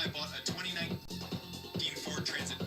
I bought a 2019 Ford Transit.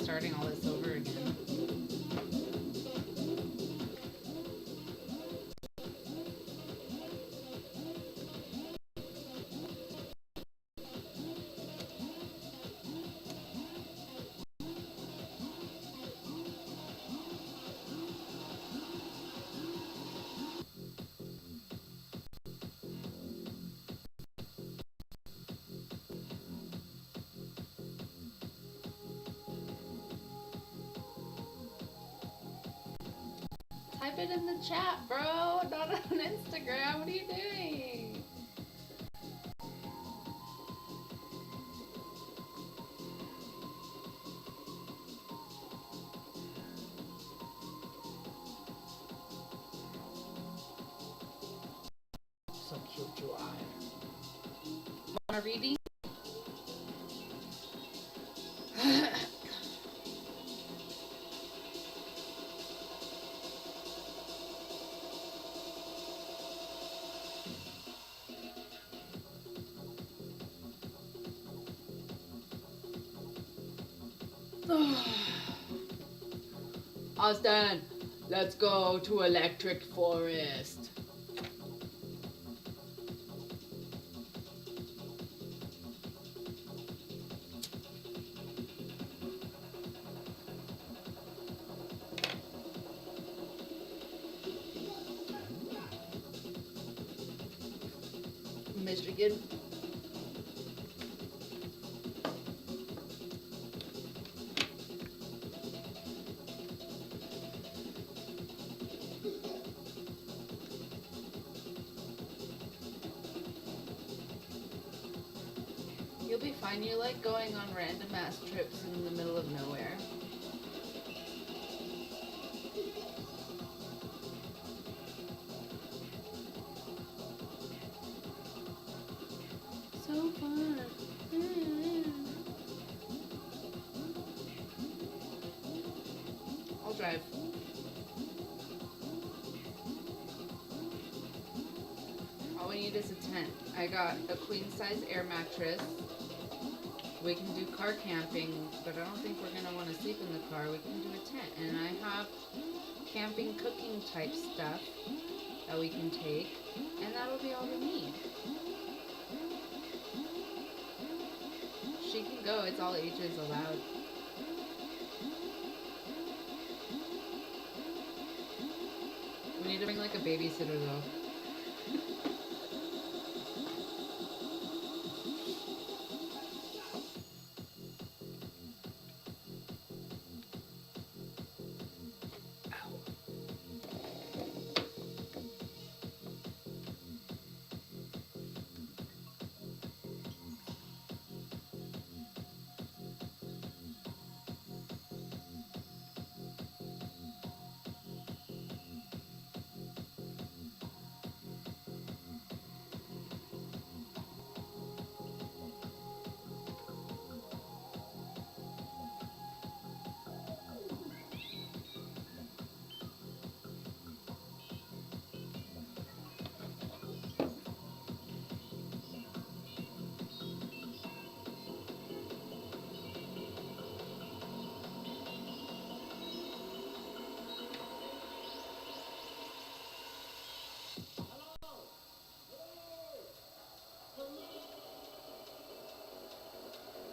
starting all this over again. Type it in the chat, bro. Not on Instagram. What are you doing? So cute you are. Want a reading? Austin, let's go to Electric Forest. Michigan. You'll be fine. You like going on random ass trips in the middle of nowhere. So fun. I'll drive. All we need is a tent. I got a queen size air mattress. We can do car camping, but I don't think we're gonna want to sleep in the car. We can do a tent, and I have camping cooking type stuff that we can take, and that'll be all we need. She can go. It's all ages allowed. We need to bring like a babysitter though.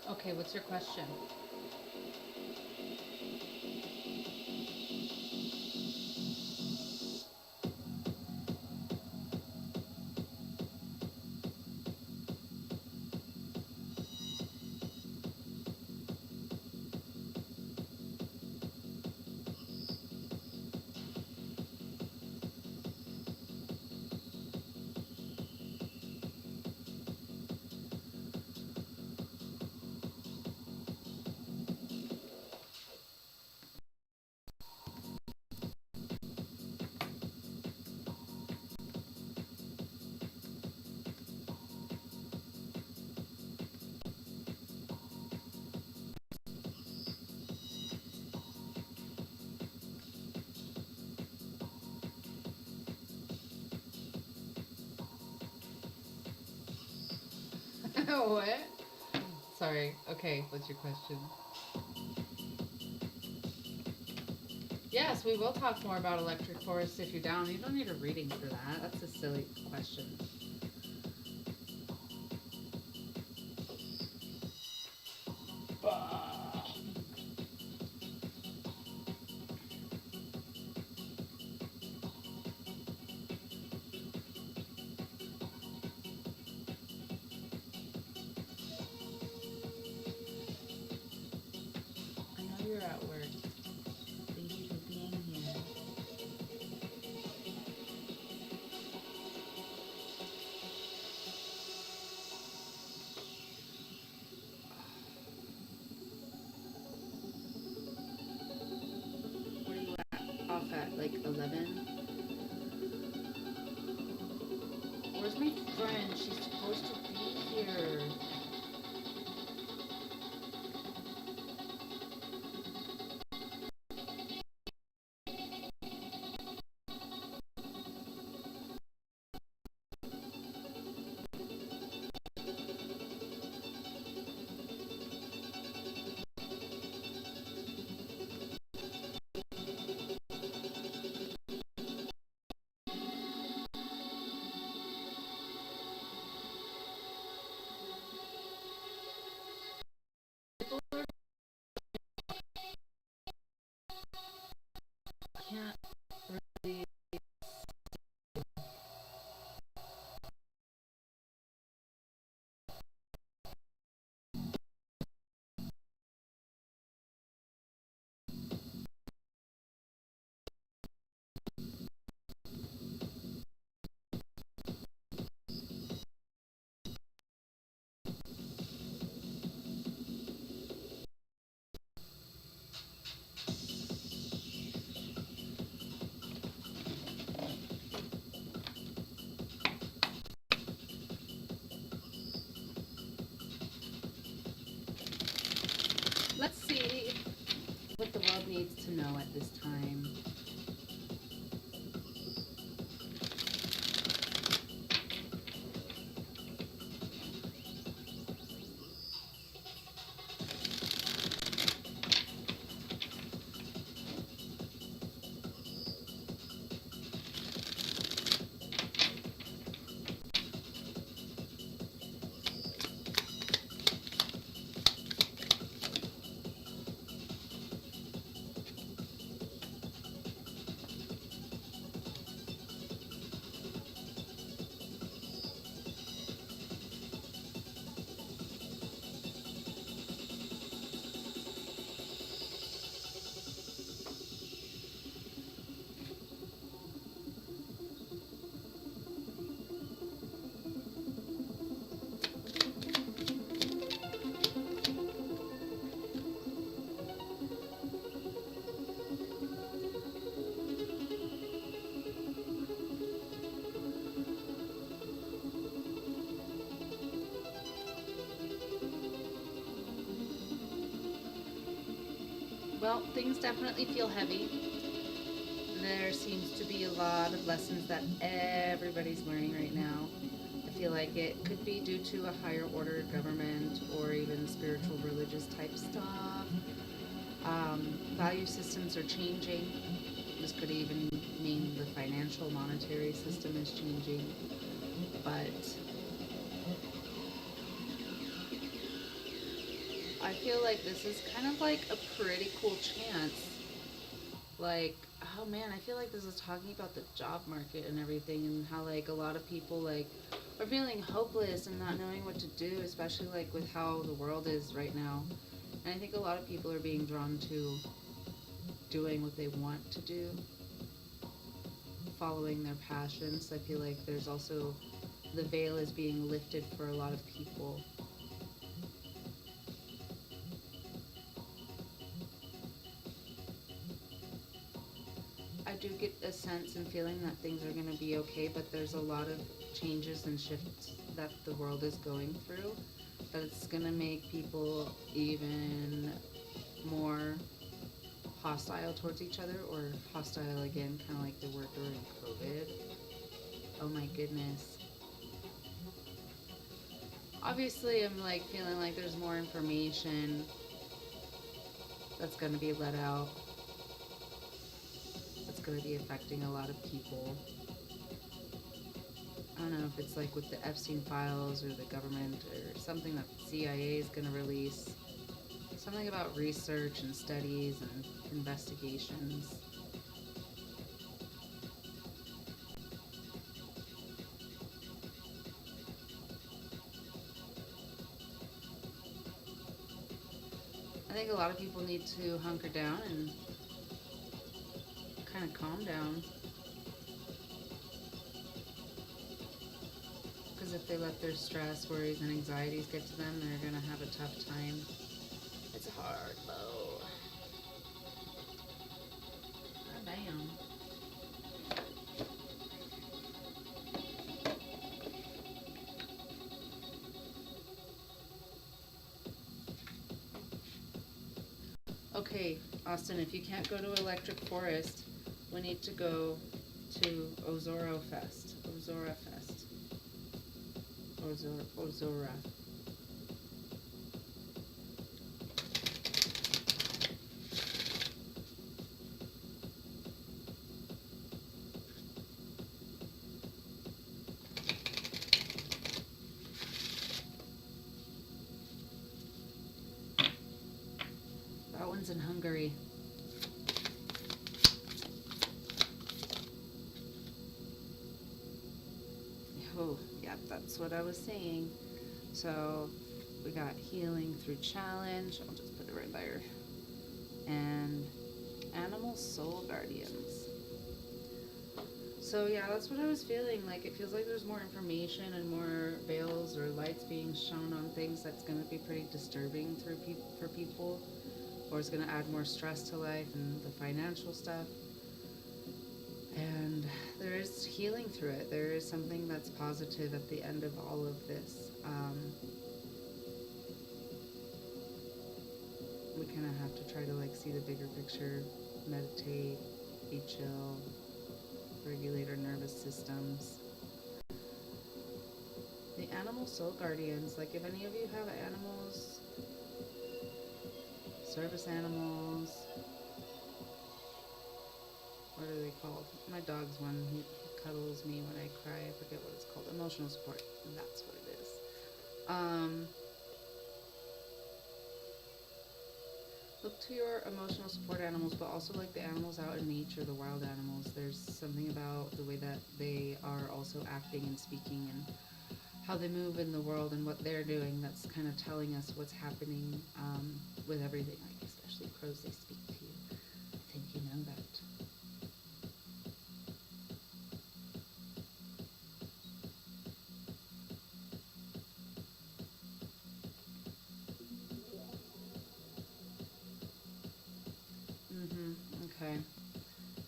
Okay, what's your question? What? Sorry. Okay, what's your question? Yes, we will talk more about electric forests if you're down. You don't need a reading for that. That's a silly question. I know you're at work. Thank you for being here. Where are you at? Off at like 11? Where's my friend? She's supposed to be here. Can't really. Let's see what the world needs to know at this time. Well, things definitely feel heavy. There seems to be a lot of lessons that everybody's learning right now. I feel like it could be due to a higher order government or even spiritual religious type stuff. Value systems are changing. This could even mean the financial monetary system is changing. But I feel like this is kind of like a pretty cool chance. Like, oh man, I feel like this is talking about the job market and everything, and how like a lot of people like are feeling hopeless and not knowing what to do, especially like with how the world is right now. And I think a lot of people are being drawn to doing what they want to do, following their passions. I feel like there's also the veil is being lifted for a lot of people. I do get a sense and feeling that things are going to be okay, but there's a lot of changes and shifts that the world is going through that it's going to make people even more hostile towards each other, or hostile again, kind of like they were during COVID. Oh my goodness. Obviously, I'm like feeling like there's more information that's going to be let out. going to be affecting a lot of people. I don't know if it's like with the Epstein files or the government or something that the CIA is going to release. Something about research and studies and investigations. I think a lot of people need to hunker down and kind of calm down. Because if they let their stress, worries, and anxieties get to them, they're going to have a tough time. It's hard, though. Oh, damn. Okay, Austin, if you can't go to Electric Forest, we need to go to Ozora Fest. Ozora. That one's in Hungary. Oh, yeah, that's what I was saying. So we got healing through challenge. I'll just put it right there. And animal soul guardians. So yeah, that's what I was feeling. Like it feels like there's more information and more veils or lights being shown on things that's going to be pretty disturbing for people, or it's going to add more stress to life and the financial stuff. And there is healing through it. There is something that's positive at the end of all of this. We kind of have to try to like see the bigger picture, meditate, be chill, regulate our nervous systems. The animal soul guardians, like if any of you have animals, service animals, what are they called? My dog's one, he cuddles me when I cry. I forget what it's called. Emotional support. And that's what it is. Look to your emotional support animals, but also like the animals out in nature, the wild animals. There's something about the way that they are also acting and speaking and how they move in the world and what they're doing. That's kind of telling us what's happening with everything. Like especially crows, they speak to you. I think you know that. Okay.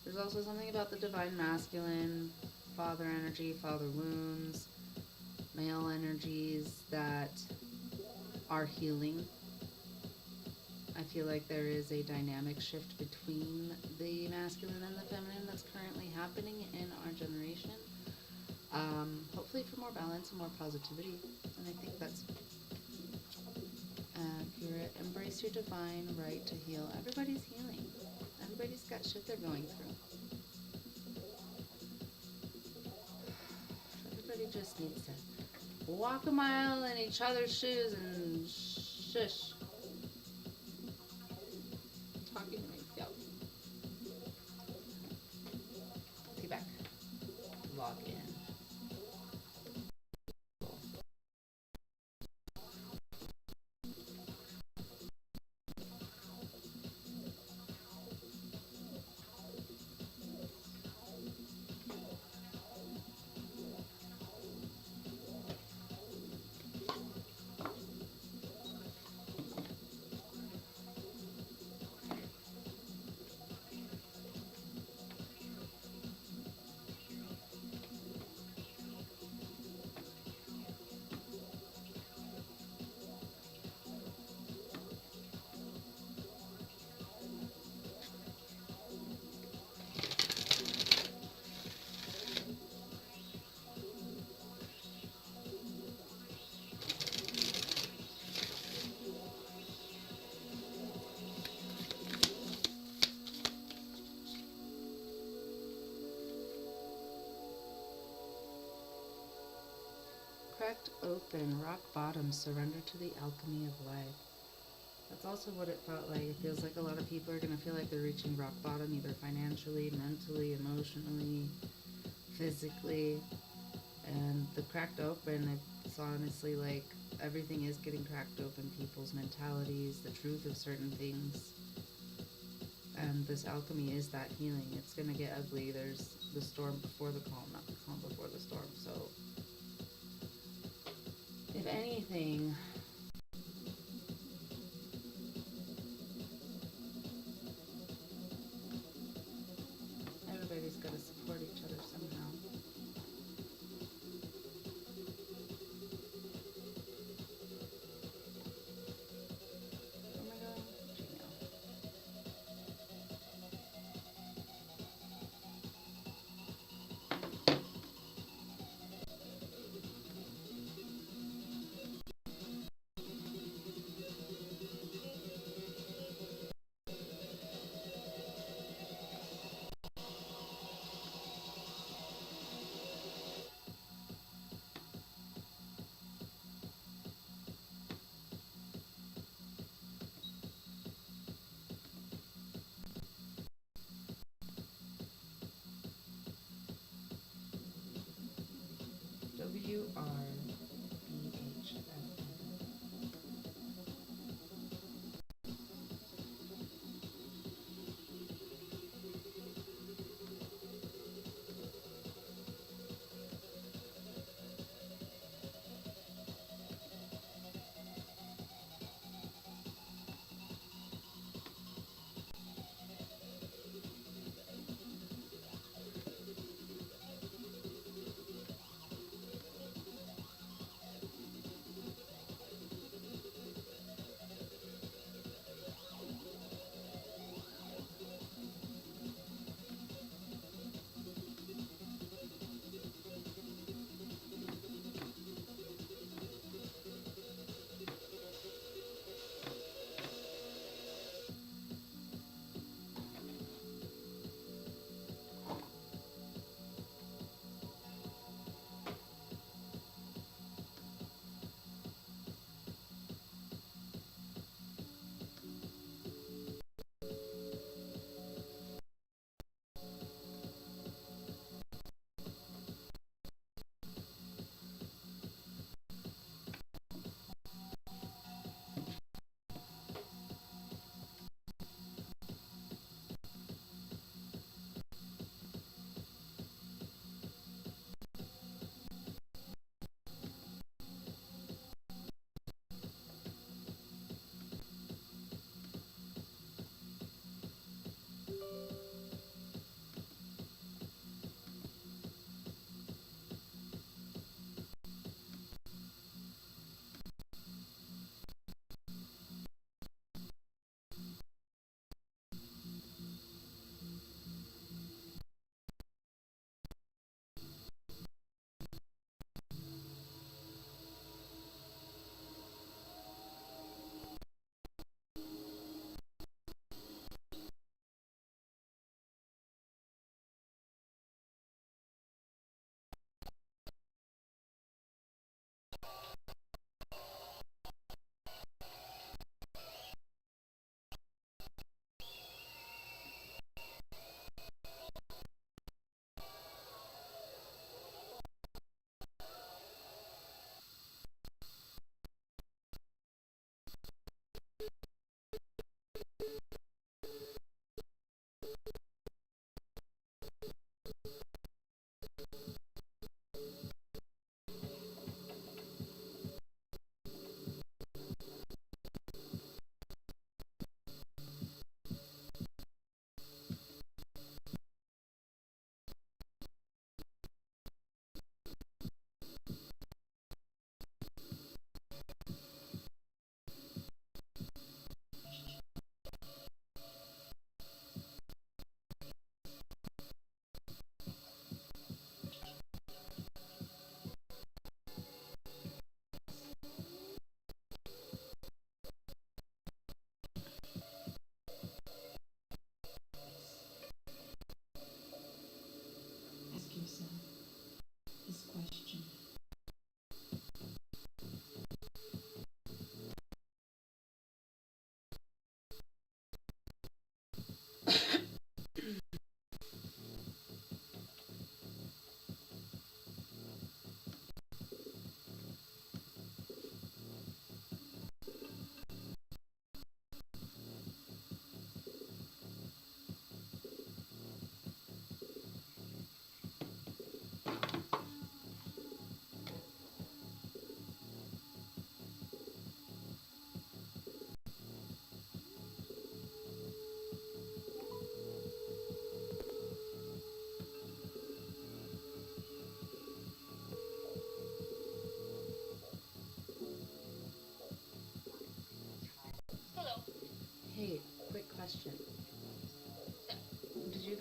There's also something about the divine masculine, father energy, father wounds, male energies that are healing. I feel like there is a dynamic shift between the masculine and the feminine that's currently happening in our generation. Hopefully for more balance and more positivity. And I think that's accurate. Embrace your divine right to heal. Everybody's healing. Everybody's got shit they're going through. Everybody just needs to walk a mile in each other's shoes and shush. I'm talking to myself. Let's get back. Log in. cracked open, rock bottom, surrender to the alchemy of life. That's also what it felt like. It feels like a lot of people are going to feel like they're reaching rock bottom, either financially, mentally, emotionally, physically. And the cracked open, it's honestly like everything is getting cracked open, people's mentalities, the truth of certain things. And this alchemy is that healing. It's going to get ugly. There's the storm before the calm, not the calm before the storm. So, if anything, everybody's got to support each other somehow. Oh my god, Gmail. WRBHFM.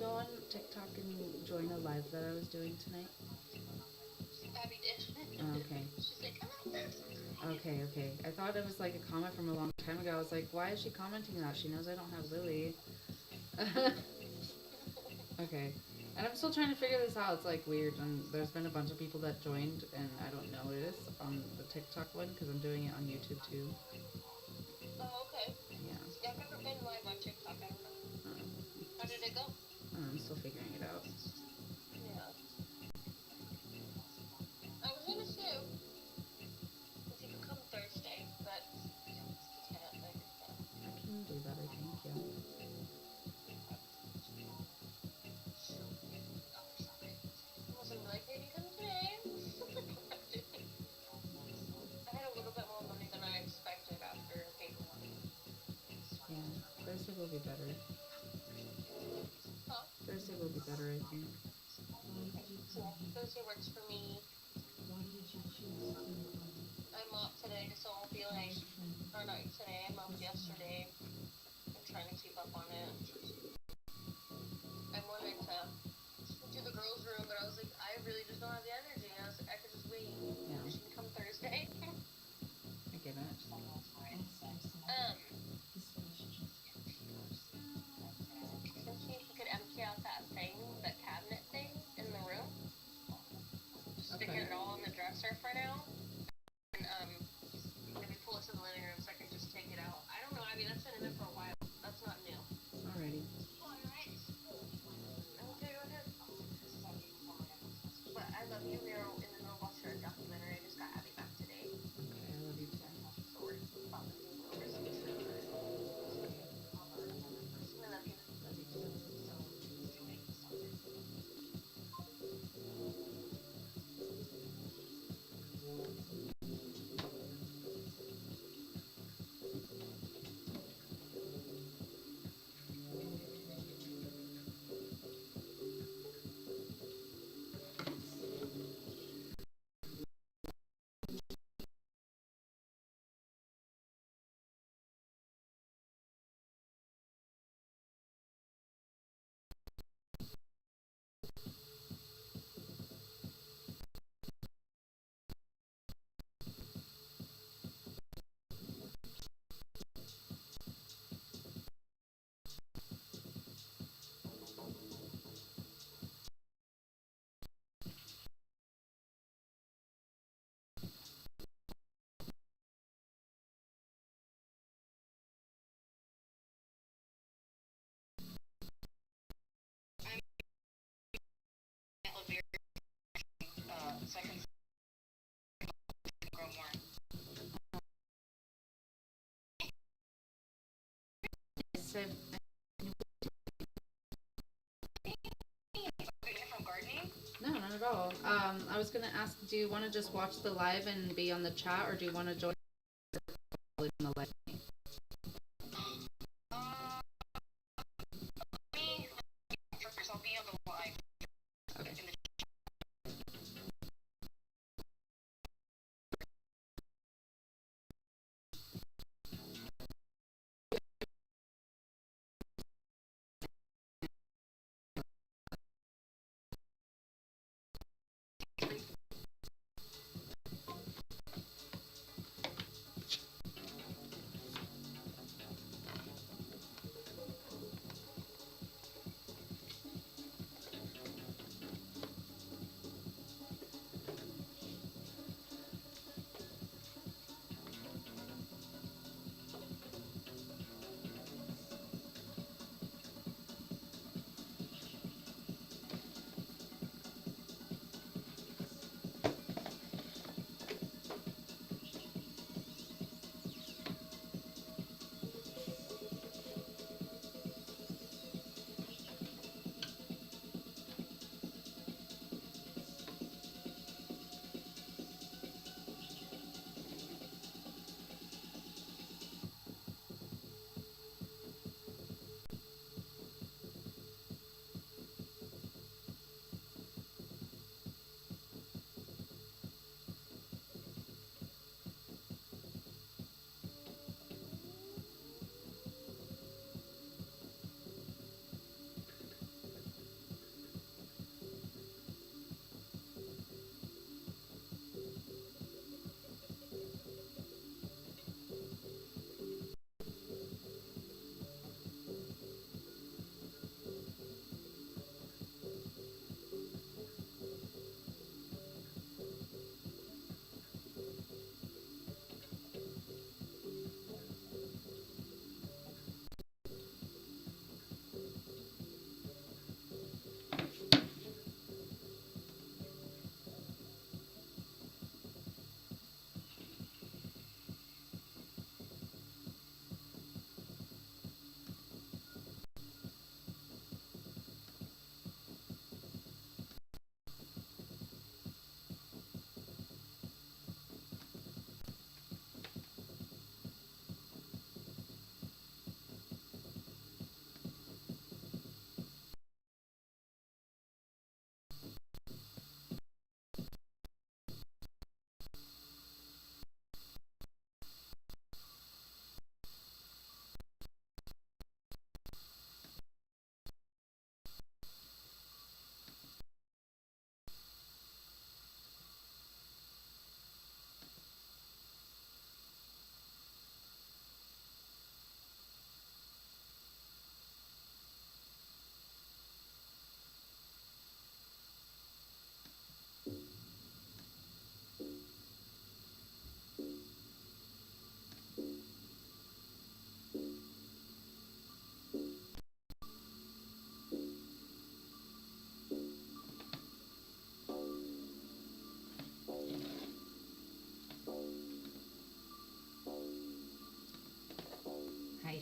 go on TikTok and join a live that I was doing tonight? Abby did. Oh, okay. She's like, Okay, okay. I thought it was like a comment from a long time ago. I was like, why is she commenting that? She knows I don't have Lily. Okay. And I'm still trying to figure this out. It's like weird, and there's been a bunch of people that joined, and I don't notice on the TikTok one because I'm doing it on YouTube too. Oh, okay. Yeah. Yeah, I've never been live on TikTok. I don't know. How did it go? I'm still figuring it out. Yeah. I was gonna say if you could come Thursday, but you can't. I understand. I can do that, I think, yeah. I wasn't like, maybe come today. I had a little bit more money than I expected after paper money. Yeah. Thursday will be better. Huh? Thursday will be better, I think. Cool. Thursday works for me. I'm off today, so I'll be like, or not today, I'm off yesterday. I'm trying to keep up on it. I wanted to do the girls' room, but I was like, I really just don't have the energy. I was like, I could just wait. Yeah. She can come Thursday. I get it. Thinking if you could empty out that thing, that cabinet thing in the room. Just stick Okay. it all in the dresser for now. And maybe pull it to the living room so I can just take it out. I don't know. I mean, that's been in there for a while. That's not new. Alrighty. Okay, go ahead. But I love you. We are in the middle of watching a documentary. I just got Abby back today. Okay, I love you too. So we're about to do a little bit. I love you. Love you too. So I can grow more. So, From gardening? no, not at all. I was gonna ask, do you want to just watch the live and be on the chat, or do you want to join in the live? Me, first I'll be on the live. Okay.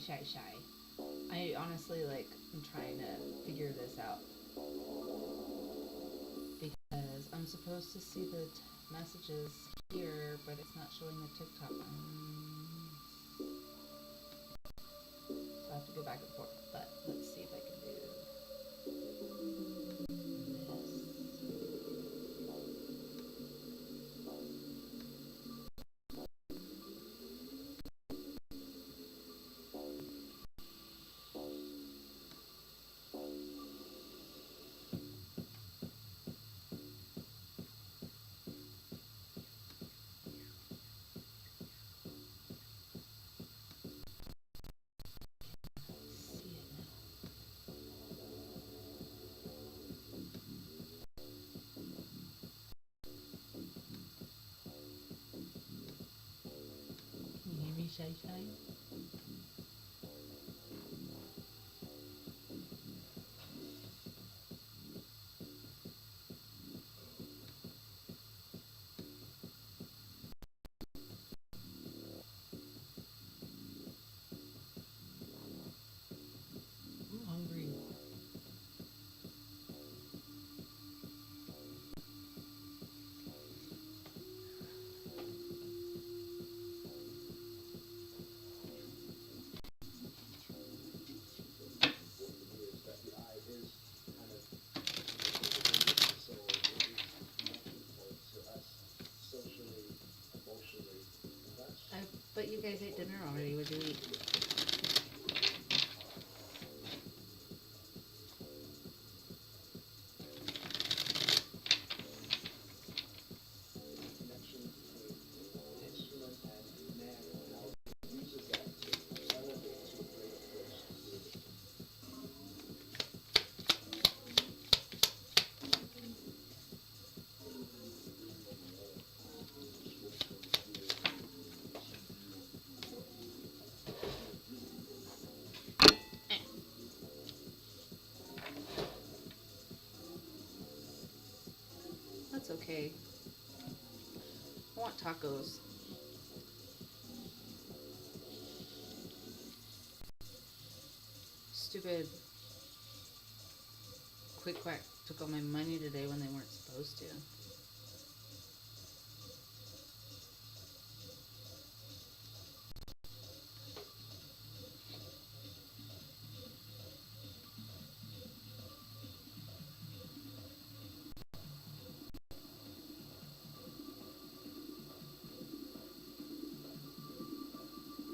shy. I honestly like I'm trying to figure this out because I'm supposed to see the messages here, but it's not showing the TikTok. So I have to go back and forth. But let's see if I can do this. Can you hear me, Shy? I'm hungry. But you guys ate dinner already. What did you eat? That's okay. I want tacos. Stupid Quick Quack took all my money today when they weren't supposed to.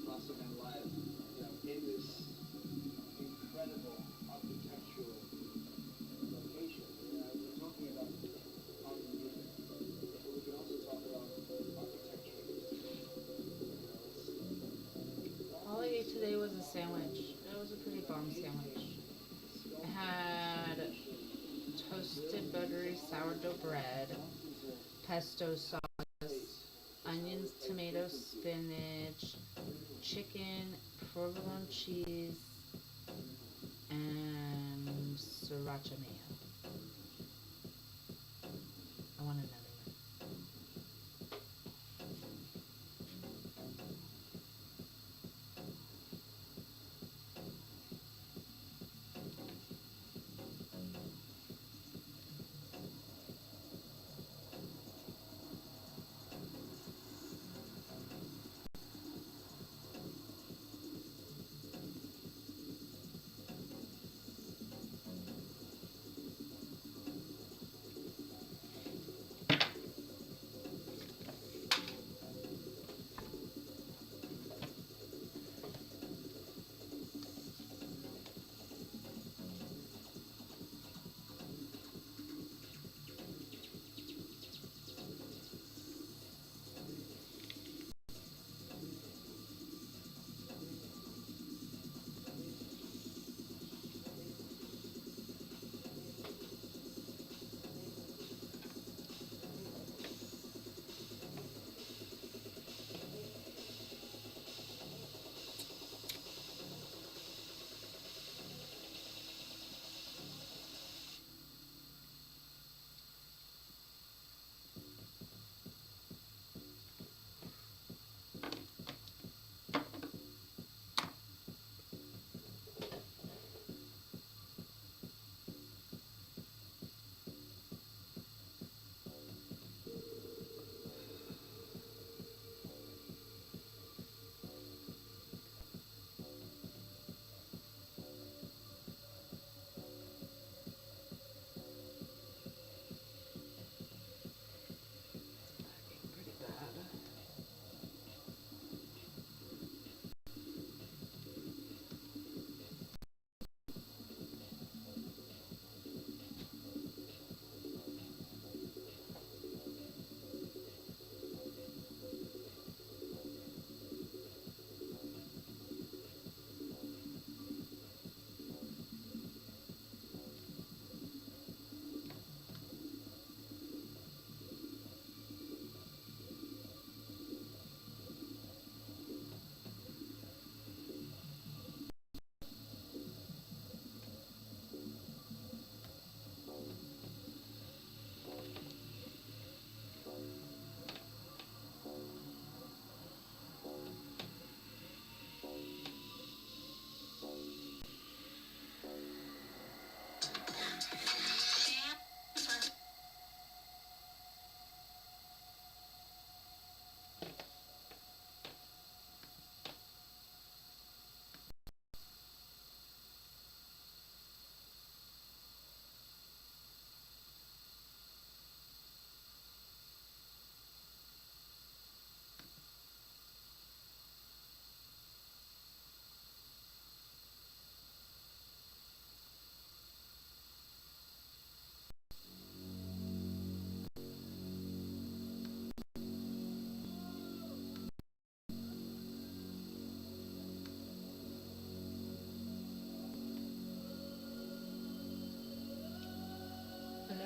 Also been live, in this incredible architectural location. We're talking about art and music, but we can also talk about architecture. All I ate today was a sandwich. It was a pretty bomb sandwich. I had toasted buttery sourdough bread, pesto sauce, onions, tomatoes, spinach, chicken, provolone cheese, and sriracha mayo. I want another one.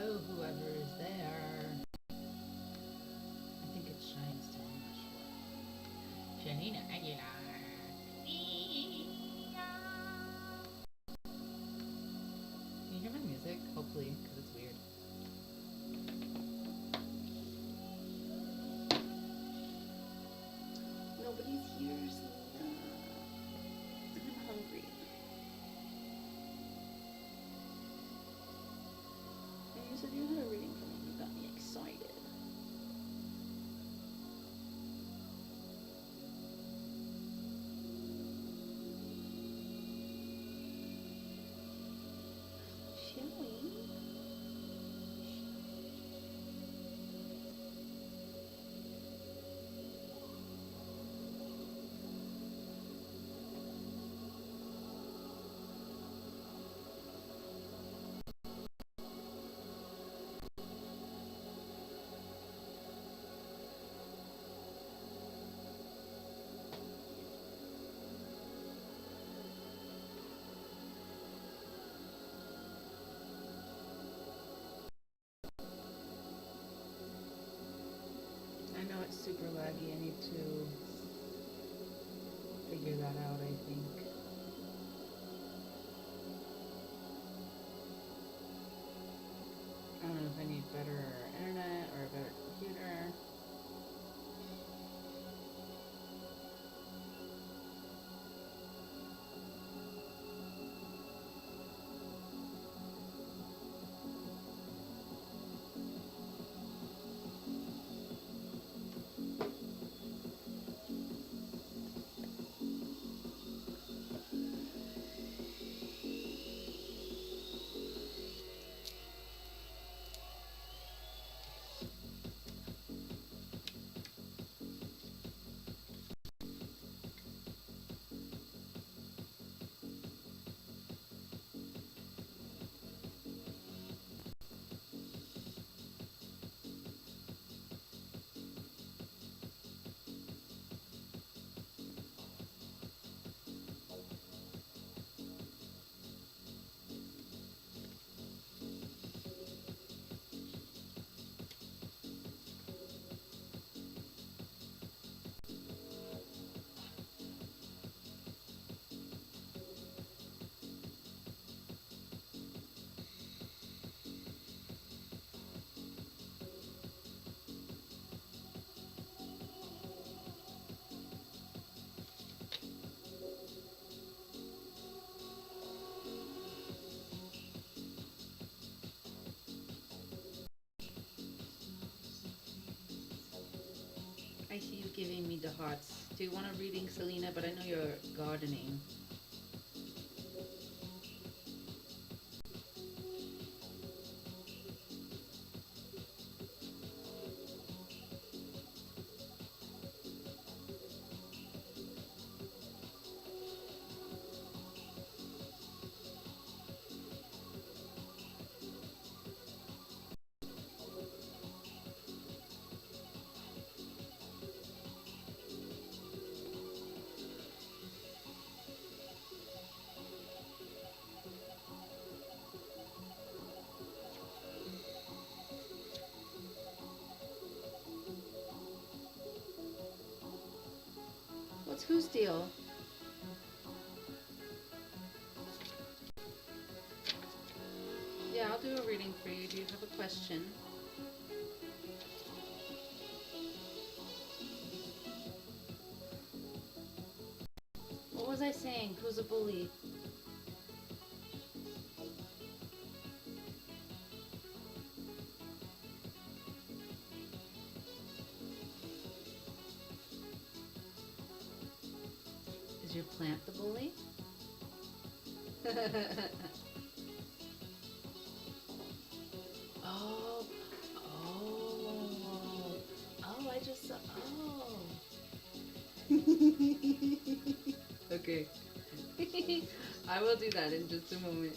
Hello, whoever is there. I think it's Shine still, I'm not sure. Janina Aguilar. Can you hear my music? Hopefully, because it's weird. Nobody's here, Selena. I'm hungry. And you said you had a reading for me. You got me excited. Shall we? I know it's super laggy. I need to figure that out, I think. I don't know if I need better internet or a better computer. I see you giving me the hearts. Do you want a reading, Selena? But I know you're gardening. What's whose deal? Yeah, I'll do a reading for you. Do you have a question? What was I saying? Who's a bully? Is your plant the bully? Oh, oh, oh, I just saw, oh. Okay. I will do that in just a moment.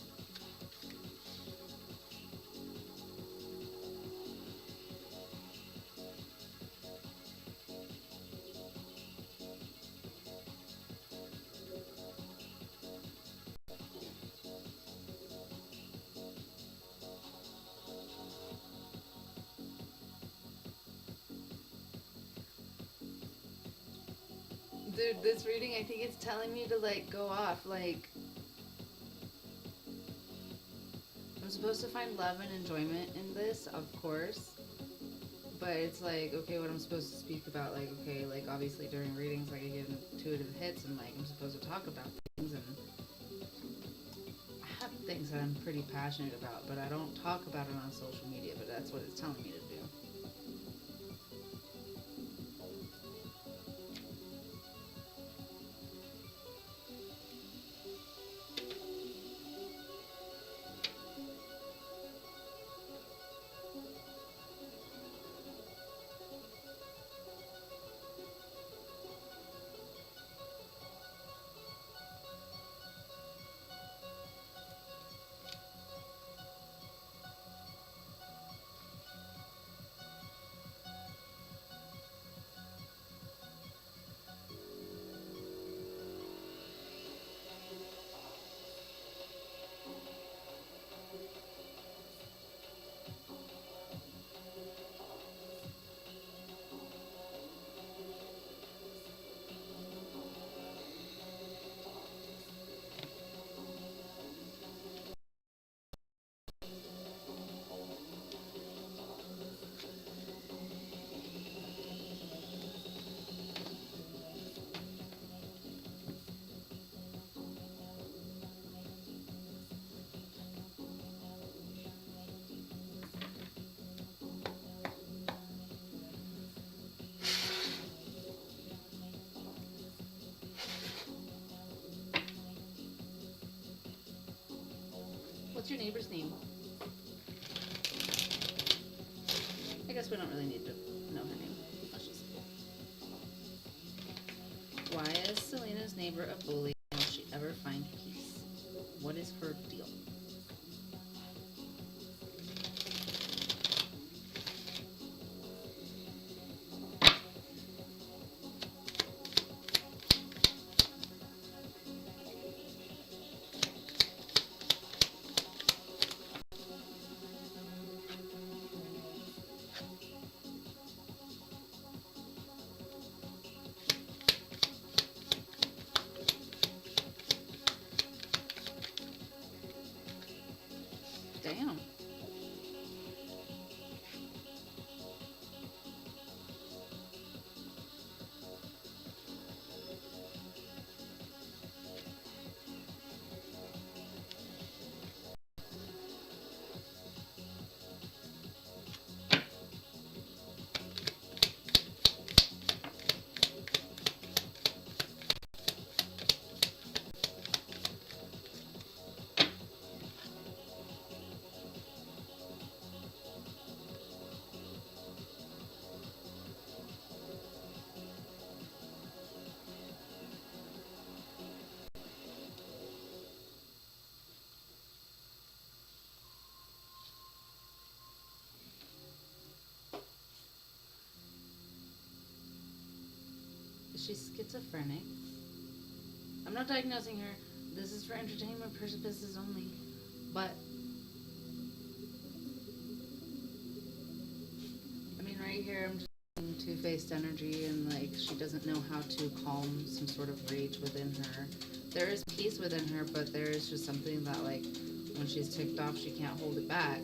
Dude, this reading, I think it's telling me to, like, go off. Like, I'm supposed to find love and enjoyment in this, of course. But it's like, okay, what I'm supposed to speak about, like, okay, like, obviously during readings, like, I get intuitive hits, and, like, I'm supposed to talk about things, and I have things that I'm pretty passionate about, but I don't talk about it on social media, but that's what it's telling me to do. What's your neighbor's name? I guess we don't really need to know her name. Let's just... Why is Selena's neighbor a bully? Will she ever find peace? What is her deal? Damn. Is she schizophrenic? I'm not diagnosing her. This is for entertainment purposes only. But I mean, right here, I'm just seeing two-faced energy, and like she doesn't know how to calm some sort of rage within her. There is peace within her, but there is just something that, like, when she's ticked off, she can't hold it back.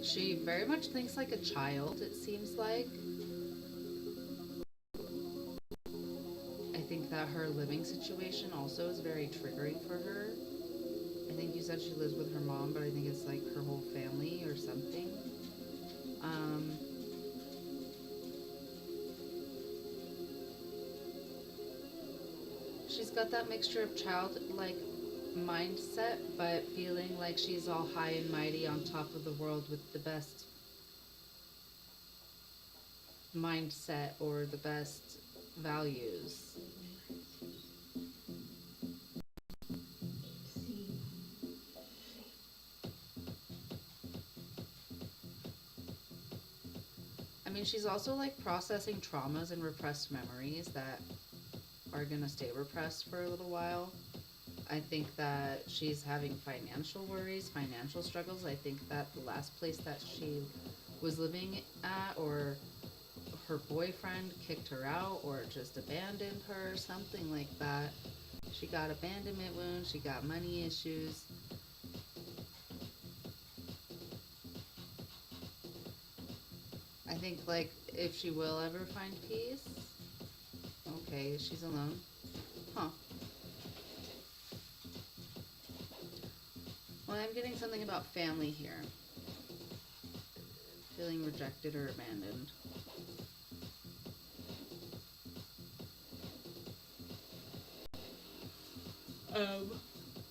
She very much thinks like a child, it seems like. I think that her living situation also is very triggering for her. I think you said she lives with her mom, but I think it's like her whole family or something. Um, she's got that mixture of childlike mindset, but feeling like she's all high and mighty on top of the world with the best mindset or the best values. I mean, she's also like processing traumas and repressed memories that are gonna stay repressed for a little while. I think that she's having financial worries, financial struggles. I think that the last place that she was living at, or her boyfriend kicked her out or just abandoned her, something like that. She got abandonment wounds, she got money issues. I think, like, if she will ever find peace, okay, she's alone. Huh. Well, I'm getting something about family here. Feeling rejected or abandoned.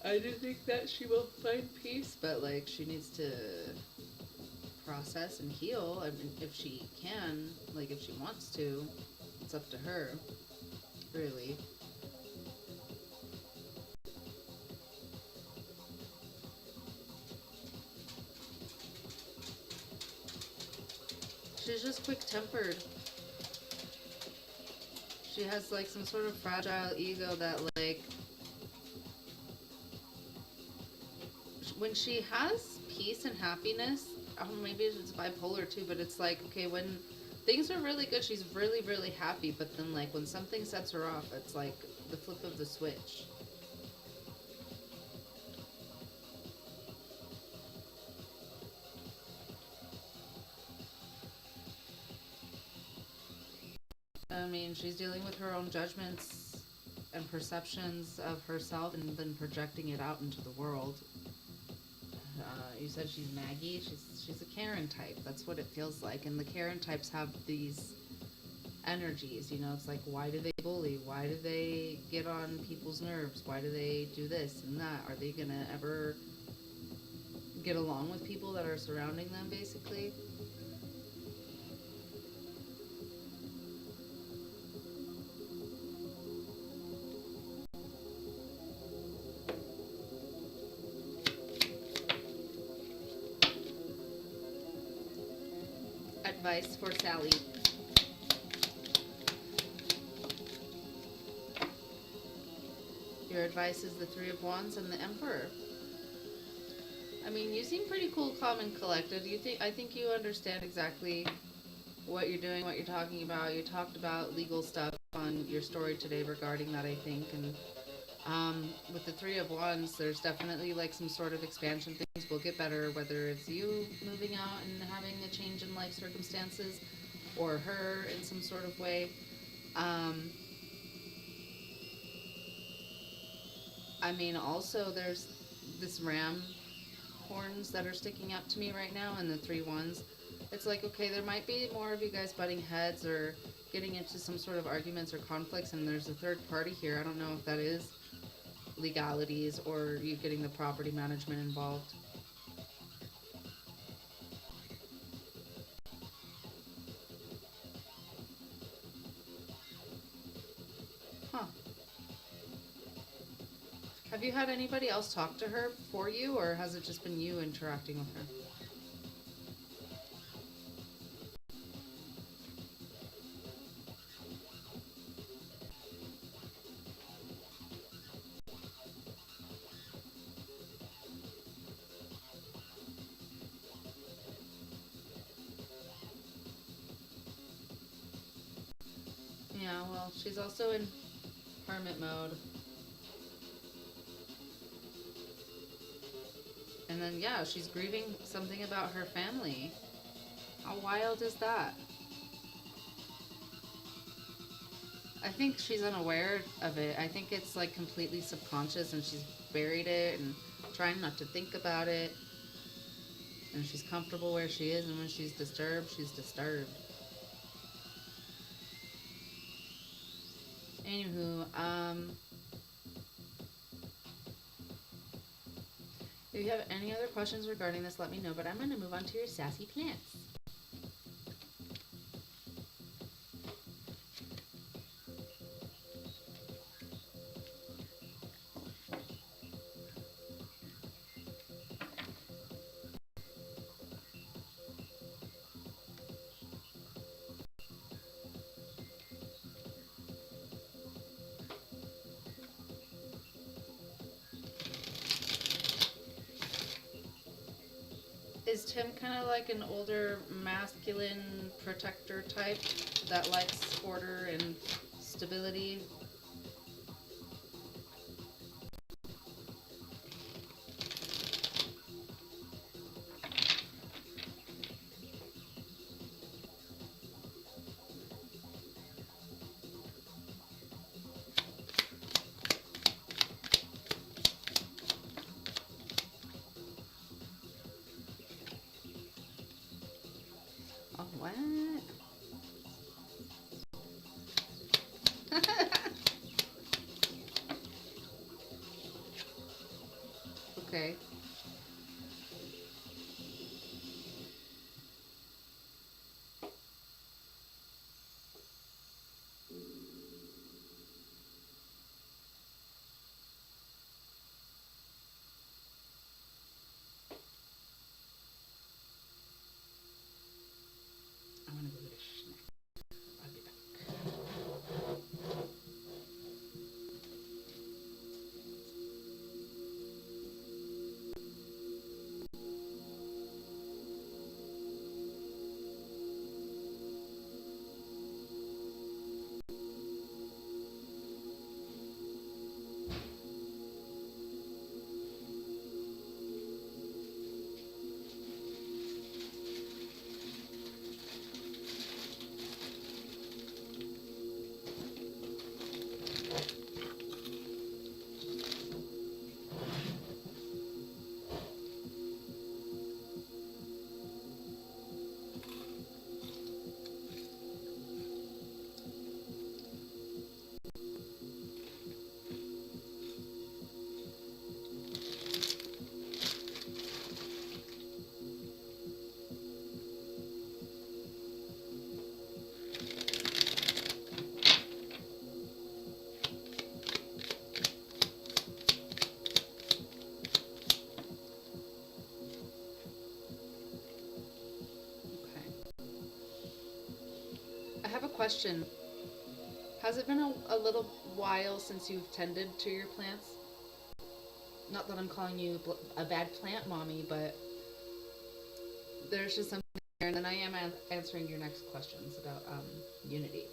I do think that she will find peace, but, like, she needs to process and heal. I mean, if she can, like, if she wants to, it's up to her, really. She's just quick-tempered. She has, like, some sort of fragile ego that, like, when she has peace and happiness, maybe it's bipolar too, but it's like, okay, when things are really good, she's really, really happy, but then, like, when something sets her off, it's like the flip of the switch. I mean, she's dealing with her own judgments and perceptions of herself and then projecting it out into the world. You said she's Maggie. She's a Karen type. That's what it feels like. And the Karen types have these energies. You know, it's like, why do they bully? Why do they get on people's nerves? Why do they do this and that? Are they gonna ever get along with people that are surrounding them, basically? Advice for Sally. Your advice is the Three of Wands and the Emperor. I mean, you seem pretty cool, calm, and collected. I think you understand exactly what you're doing, what you're talking about. You talked about legal stuff on your story today regarding that, I think. And with the Three of Wands, there's definitely, like, some sort of expansion. Things will get better, whether it's you moving out and having a change in life circumstances, or her in some sort of way. I mean, also, there's this ram horns that are sticking out to me right now, and the 3 wands. It's like, okay, there might be more of you guys butting heads or getting into some sort of arguments or conflicts, and there's a third party here. I don't know if that is legalities or you getting the property management involved. Huh. Have you had anybody else talk to her for you, or has it just been you interacting with her? Yeah, well, she's also in hermit mode. And then, yeah, she's grieving something about her family. How wild is that? I think she's unaware of it. I think it's, like, completely subconscious, and she's buried it and trying not to think about it. And she's comfortable where she is, and when she's disturbed, she's disturbed. Anywho, if you have any other questions regarding this, let me know, but I'm going to move on to your sassy plants. Is Tim kind of like an older masculine protector type that likes order and stability? Oh, what? Okay. I'm gonna go get a snack. I'll be back. Okay. I have a question. Has it been a little while since you've tended to your plants? Not that I'm calling you a bad plant mommy, but there's just something there. And then I am answering your next questions about unity.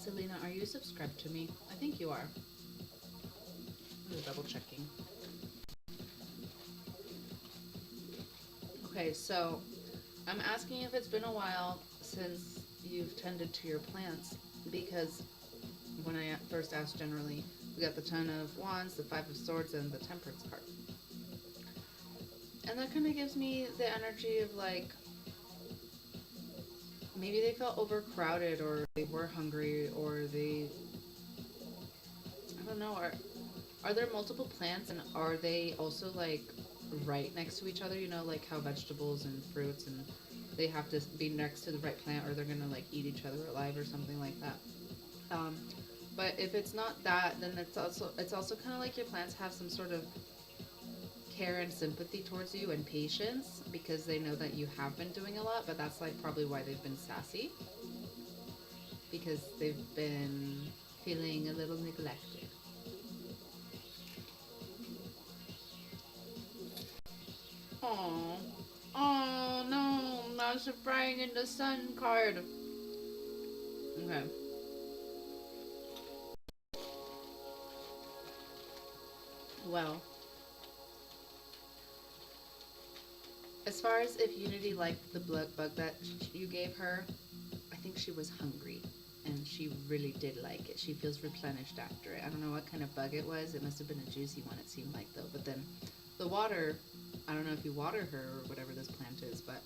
Selena, are you subscribed to me? I think you are. I'm just double checking. Okay, so I'm asking if it's been a while since you've tended to your plants because when I first asked generally, we got the Ten of Wands, the Five of Swords, and the Temperance card. And that kind of gives me the energy of like maybe they felt overcrowded or they were hungry or they I don't know, are there multiple plants and are they also like right next to each other, you know, like how vegetables and fruits and they have to be next to the right plant or they're gonna like eat each other alive or something like that. Um, but if it's not that, then it's also kind of like your plants have some sort of care and sympathy towards you and patience because they know that you have been doing a lot, but that's like probably why they've been sassy because they've been feeling a little neglected. Oh, oh no, that's a frying in the sun card. Okay. Well, as far as if Unity liked the blood bug that you gave her, I think she was hungry. And she really did like it. She feels replenished after it. I don't know what kind of bug it was. It must have been a juicy one, it seemed like, though. But then the water, I don't know if you water her or whatever this plant is, but.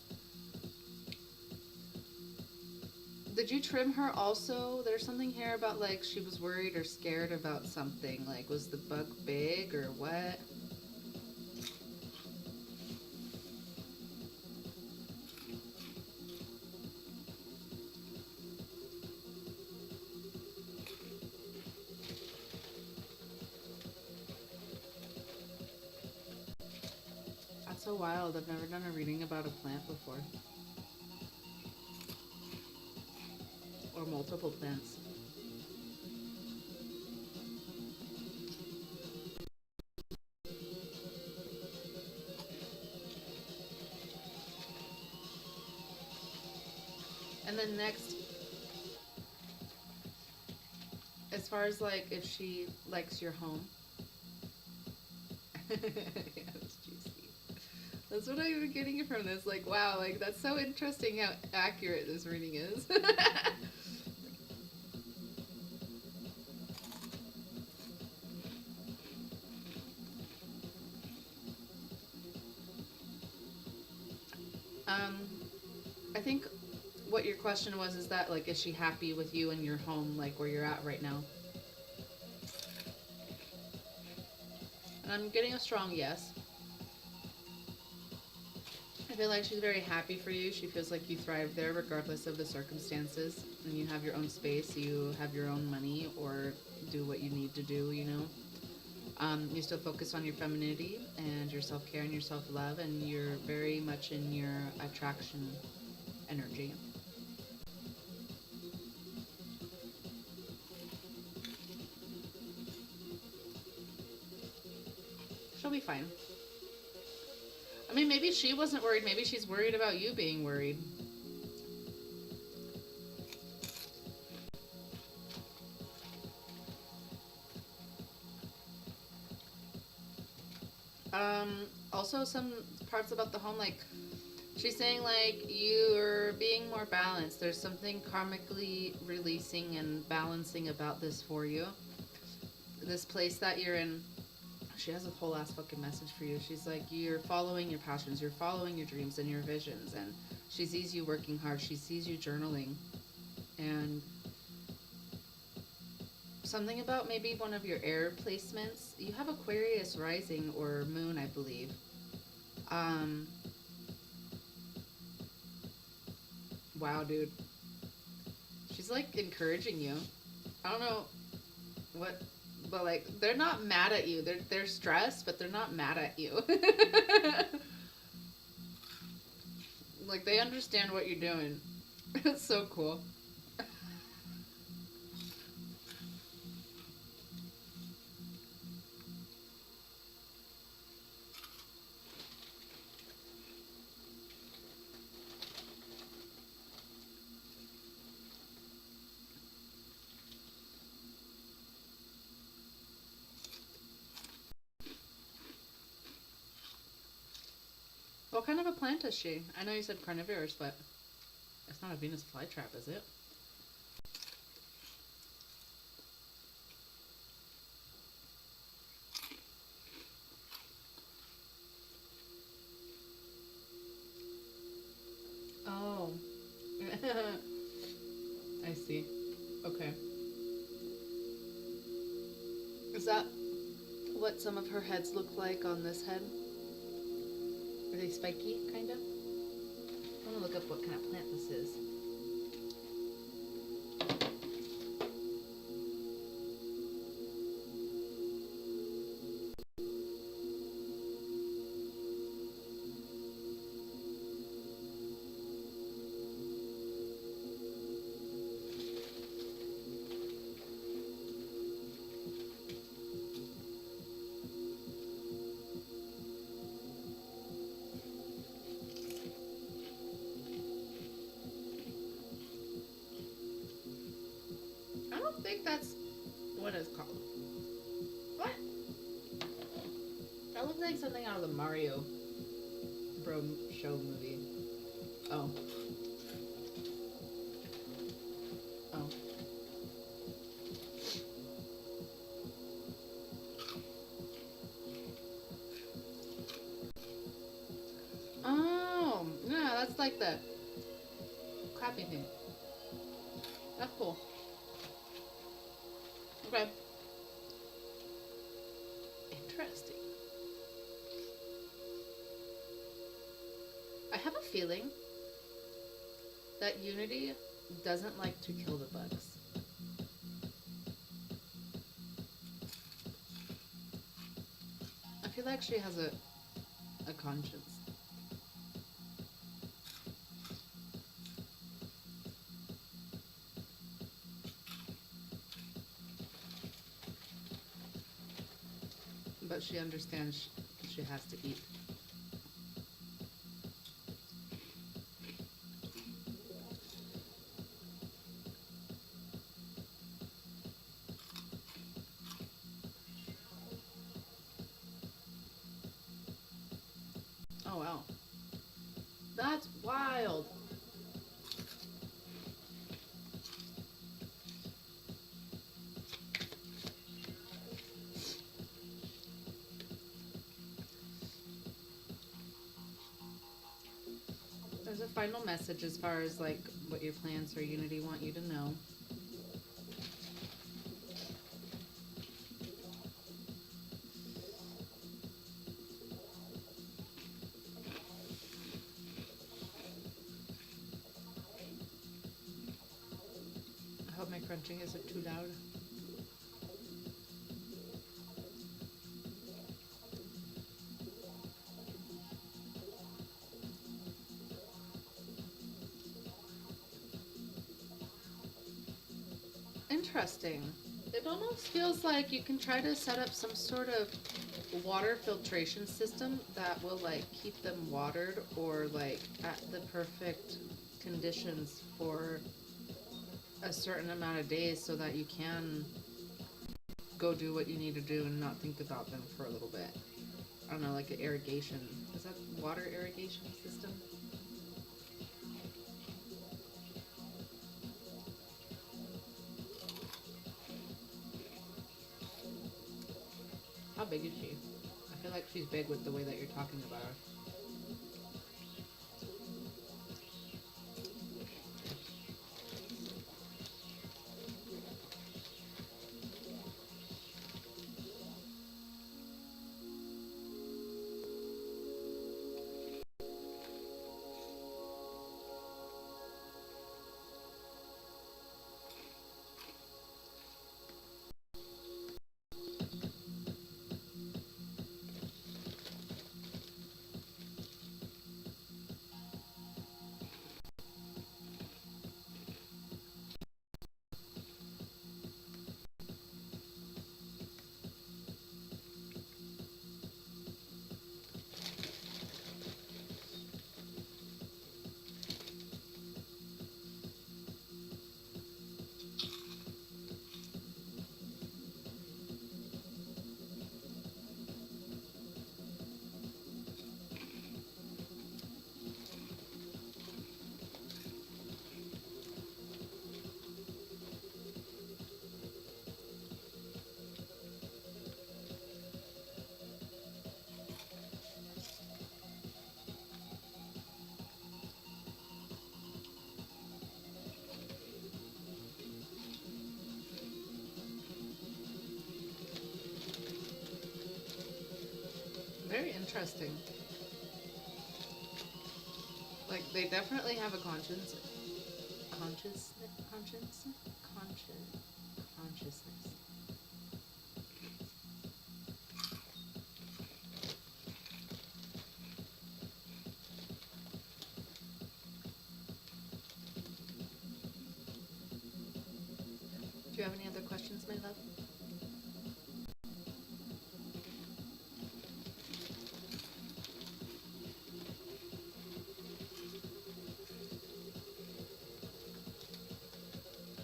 Did you trim her also? There's something here about, like, she was worried or scared about something. Like, was the bug big or what? That's so wild. I've never done a reading about a plant before. Or multiple plants. And then next, as far as like if she likes your home. Yeah, it's juicy. That's what I've been getting from this. Like, wow, like that's so interesting how accurate this reading is. I think what your question was is that like, is she happy with you and your home, like where you're at right now? And I'm getting a strong yes. I feel like she's very happy for you. She feels like you thrive there regardless of the circumstances. And you have your own space, you have your own money, or do what you need to do, you know? You still focus on your femininity and your self-care and your self-love, and you're very much in your attraction energy. She'll be fine. I mean, maybe she wasn't worried. Maybe she's worried about you being worried. Also some parts about the home, like she's saying like you're being more balanced. There's something karmically releasing and balancing about this for you. This place that you're in, she has a whole ass fucking message for you. She's like, you're following your passions, you're following your dreams and your visions, and she sees you working hard, she sees you journaling, and something about maybe one of your air placements. You have Aquarius rising or moon, I believe. Wow, dude. She's like encouraging you. I don't know what, but like they're not mad at you. They're stressed, but they're not mad at you. Like they understand what you're doing. It's so cool. What kind of a plant is she? I know you said carnivorous, but it's not a Venus flytrap, is it? Oh. I see. Okay. Is that what some of her heads look like on this head? Are they spiky, kind of? I want to look up what kind of plant this is. think that's what it's called. What? That looks like something out of the Mario Bro show movie. Oh. Oh. Oh, yeah, that's like the crappy thing. That's cool. Okay. Interesting. I have a feeling that Unity doesn't like to kill the bugs. I feel like she has a conscience. But she understands she has to eat. Oh wow. That's wild. There's a final message as far as like what your plans for Unity want you to know. I hope my crunching isn't too loud. Interesting. It almost feels like you can try to set up some sort of water filtration system that will like keep them watered or like at the perfect conditions for a certain amount of days so that you can go do what you need to do and not think about them for a little bit. I don't know, like an irrigation. Is that water irrigation system? How big is she? I feel like she's big with the way that you're talking about her. Very interesting. Like they definitely have a conscience, consciousness. Do you have any other questions, my love?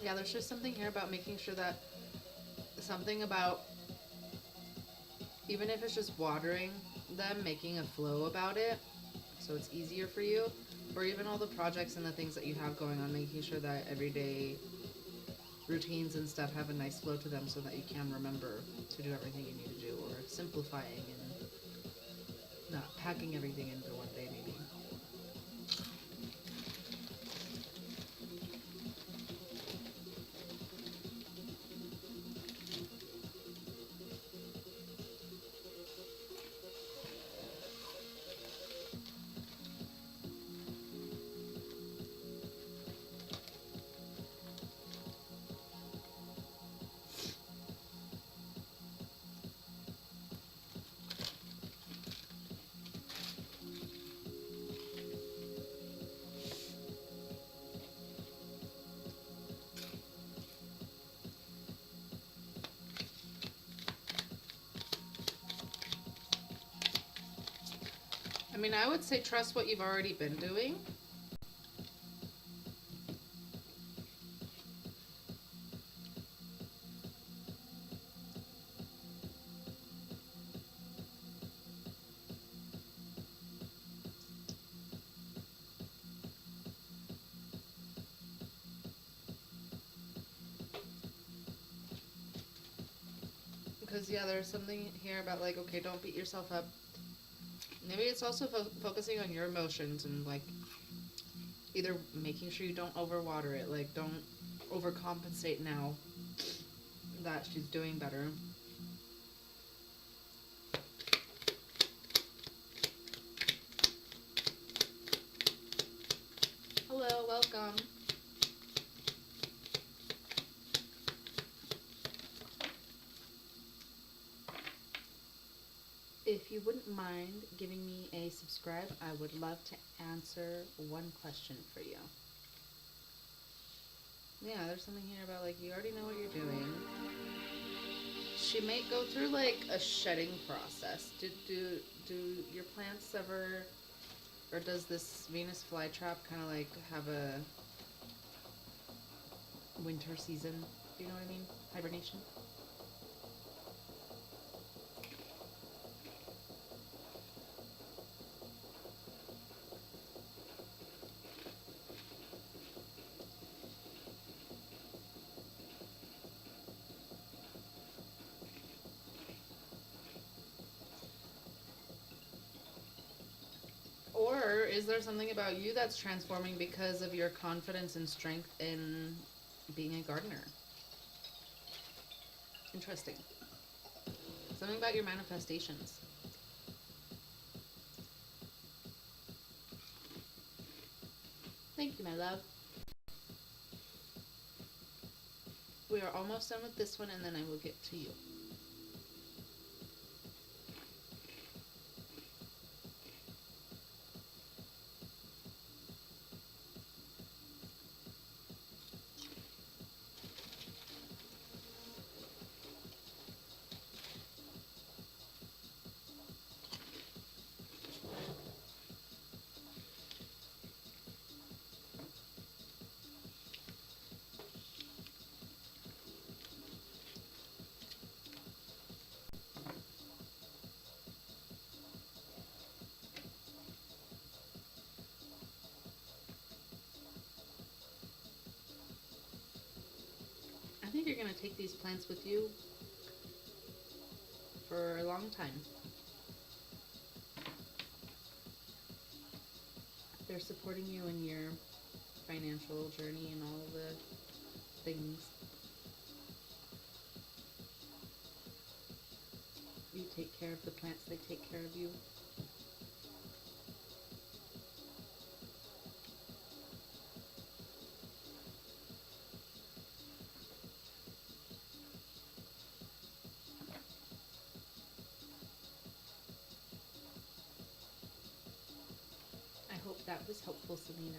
Yeah, there's just something here about making sure that something about, even if it's just watering them, making a flow about it so it's easier for you, or even all the projects and the things that you have going on, making sure that everyday routines and stuff have a nice flow to them so that you can remember to do everything you need to do, or simplifying and not packing everything into one day maybe. I mean, I would say trust what you've already been doing. Because, yeah, there's something here about, like, okay, don't beat yourself up. Maybe it's also focusing on your emotions and, like, either making sure you don't overwater it, like, don't overcompensate now that she's doing better. Hello, welcome. If you wouldn't mind giving me a subscribe, I would love to answer one question for you. Yeah, there's something here about, like, you already know what you're doing. She may go through, like, a shedding process. Do your plants ever, or does this Venus flytrap kind of, like, have a winter season? Do you know what I mean? Hibernation? Or is there something about you that's transforming because of your confidence and strength in being a gardener? Interesting. Something about your manifestations. Thank you, my love. We are almost done with this one, and then I will get to you. I think you're going to take these plants with you for a long time. They're supporting you in your financial journey and all the things. You take care of the plants, they take care of you. I hope that was helpful, Selena.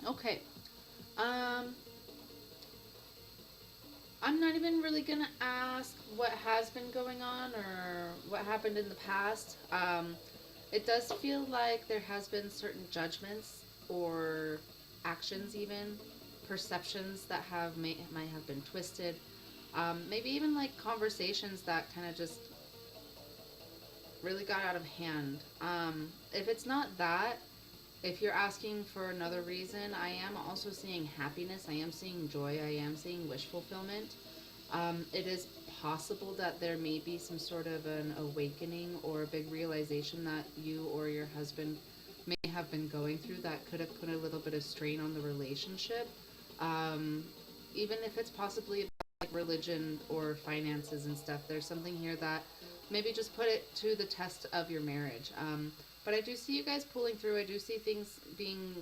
Okay. Um, I'm not even really gonna ask what has been going on or what happened in the past. It does feel like there has been certain judgments or actions, even perceptions that might have been twisted. Maybe even like conversations that kind of just really got out of hand. If it's not that, if you're asking for another reason, I am also seeing happiness. I am seeing joy. I am seeing wish fulfillment. It is possible that there may be some sort of an awakening or a big realization that you or your husband may have been going through that could have put a little bit of strain on the relationship. Um, Even if it's possibly about like religion or finances and stuff, there's something here that maybe just put it to the test of your marriage. But I do see you guys pulling through. I do see things being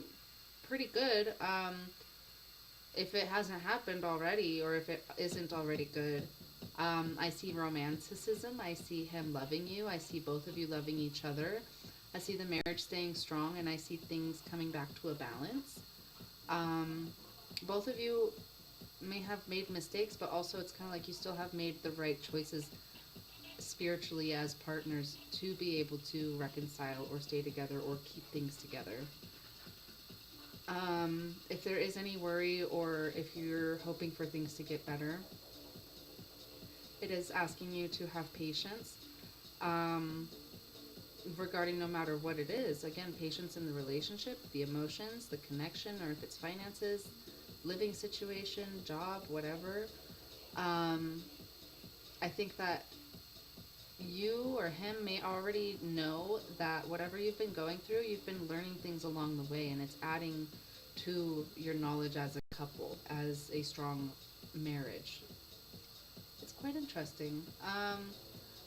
pretty good. If it hasn't happened already, or if it isn't already good, I see romanticism. I see him loving you. I see both of you loving each other. I see the marriage staying strong, and I see things coming back to a balance. Um, Both of you may have made mistakes, but also it's kind of like you still have made the right choices spiritually as partners to be able to reconcile or stay together or keep things together. If there is any worry or if you're hoping for things to get better, it is asking you to have patience um, regarding no matter what it is. Again, patience in the relationship, the emotions, the connection, or if it's finances, living situation, job, whatever. Um, I think that you or him may already know that whatever you've been going through, you've been learning things along the way, and it's adding to your knowledge as a couple, as a strong marriage. It's quite interesting.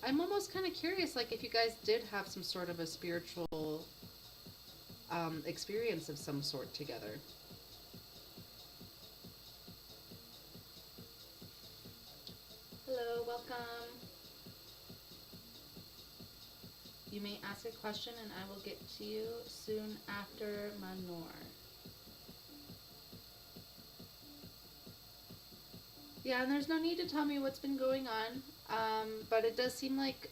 I'm almost kind of curious, like if you guys did have some sort of a spiritual experience of some sort together. Hello, welcome. You may ask a question and I will get to you soon after Manor. Yeah, and there's no need to tell me what's been going on, but it does seem like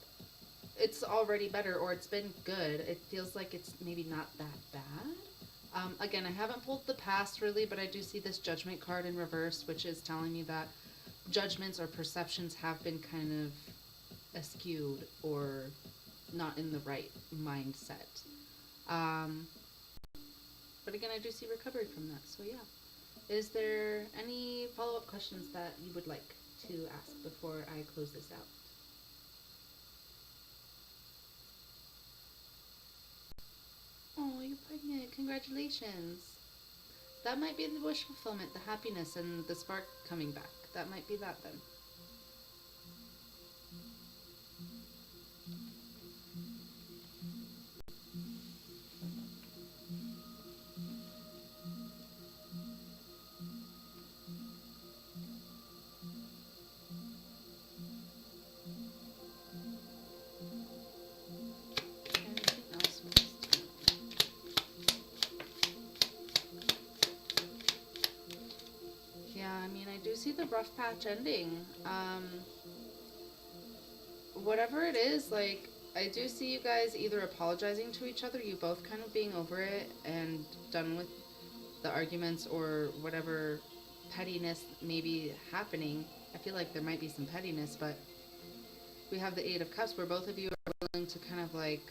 it's already better or it's been good. It feels like it's maybe not that bad. Again, I haven't pulled the past really, but I do see this judgment card in reverse, which is telling me that judgments or perceptions have been kind of askewed or not in the right mindset. Um, but again, I do see recovery from that. So yeah. Is there any follow-up questions that you would like to ask before I close this out? Oh, you're pregnant. Congratulations. That might be the wish fulfillment, the happiness, and the spark coming back. That might be that then. Anything else? Yeah, I mean, I do see the rough patch ending. Whatever it is, like, I do see you guys either apologizing to each other, you both kind of being over it and done with the arguments or whatever pettiness may be happening. I feel like there might be some pettiness, but we have the Eight of Cups where both of you are willing to kind of like,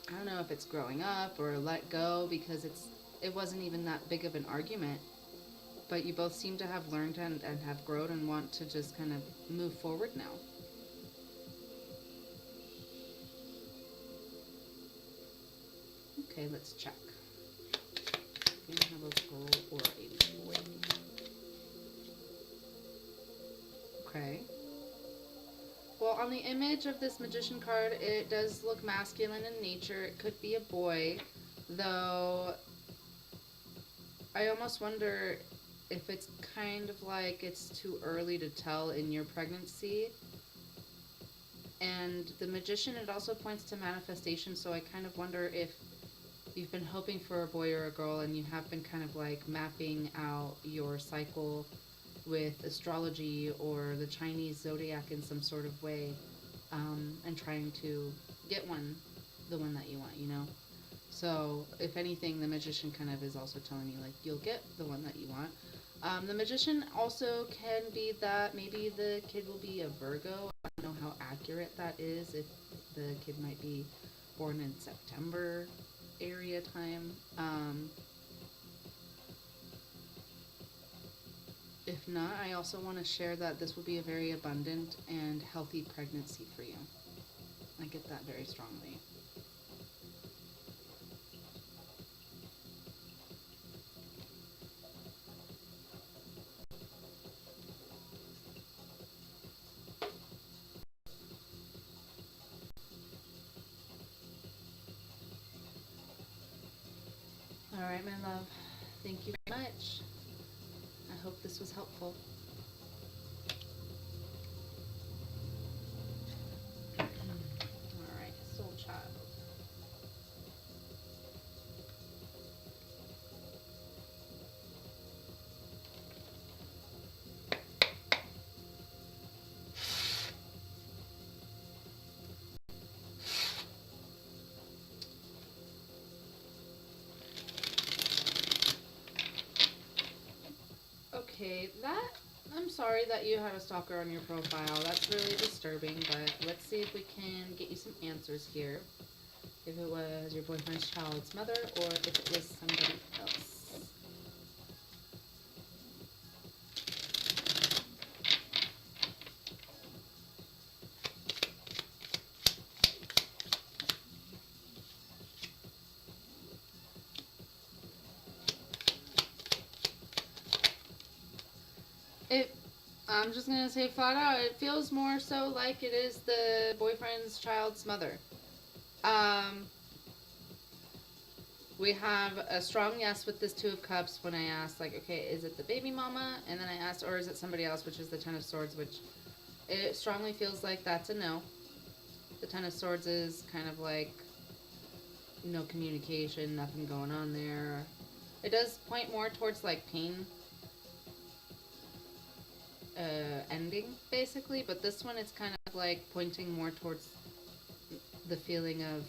I don't know if it's growing up or let go because it wasn't even that big of an argument, but you both seem to have learned and have grown and want to just kind of move forward now. Okay, let's check. We have a girl or a boy. Okay. Well, on the image of this magician card, it does look masculine in nature. It could be a boy, though I almost wonder if it's kind of like it's too early to tell in your pregnancy. And the magician, it also points to manifestation, so I kind of wonder if you've been hoping for a boy or a girl, and you have been kind of like mapping out your cycle with astrology or the Chinese zodiac in some sort of way, and trying to get the one that you want, you know? So, if anything, the magician kind of is also telling you, like, you'll get the one that you want. The magician also can be that maybe the kid will be a Virgo. I don't know how accurate that is, if the kid might be born in September area time. If not, I also want to share that this will be a very abundant and healthy pregnancy for you. I get that very strongly. All right, my love. Thank you very much. I hope this was helpful. All right, soul child. Okay, I'm sorry that you had a stalker on your profile. That's really disturbing, but let's see if we can get you some answers here. If it was your boyfriend's child's mother or if it was somebody else. I'm just gonna say flat out, it feels more so like it is the boyfriend's child's mother. We have a strong yes with this Two of Cups when I asked, like, okay, is it the baby mama? And then I asked, or is it somebody else, which is the Ten of Swords, which it strongly feels like that's a no. The Ten of Swords is kind of like no communication, nothing going on there. It does point more towards like pain ending, basically, but this one is kind of like pointing more towards the feeling of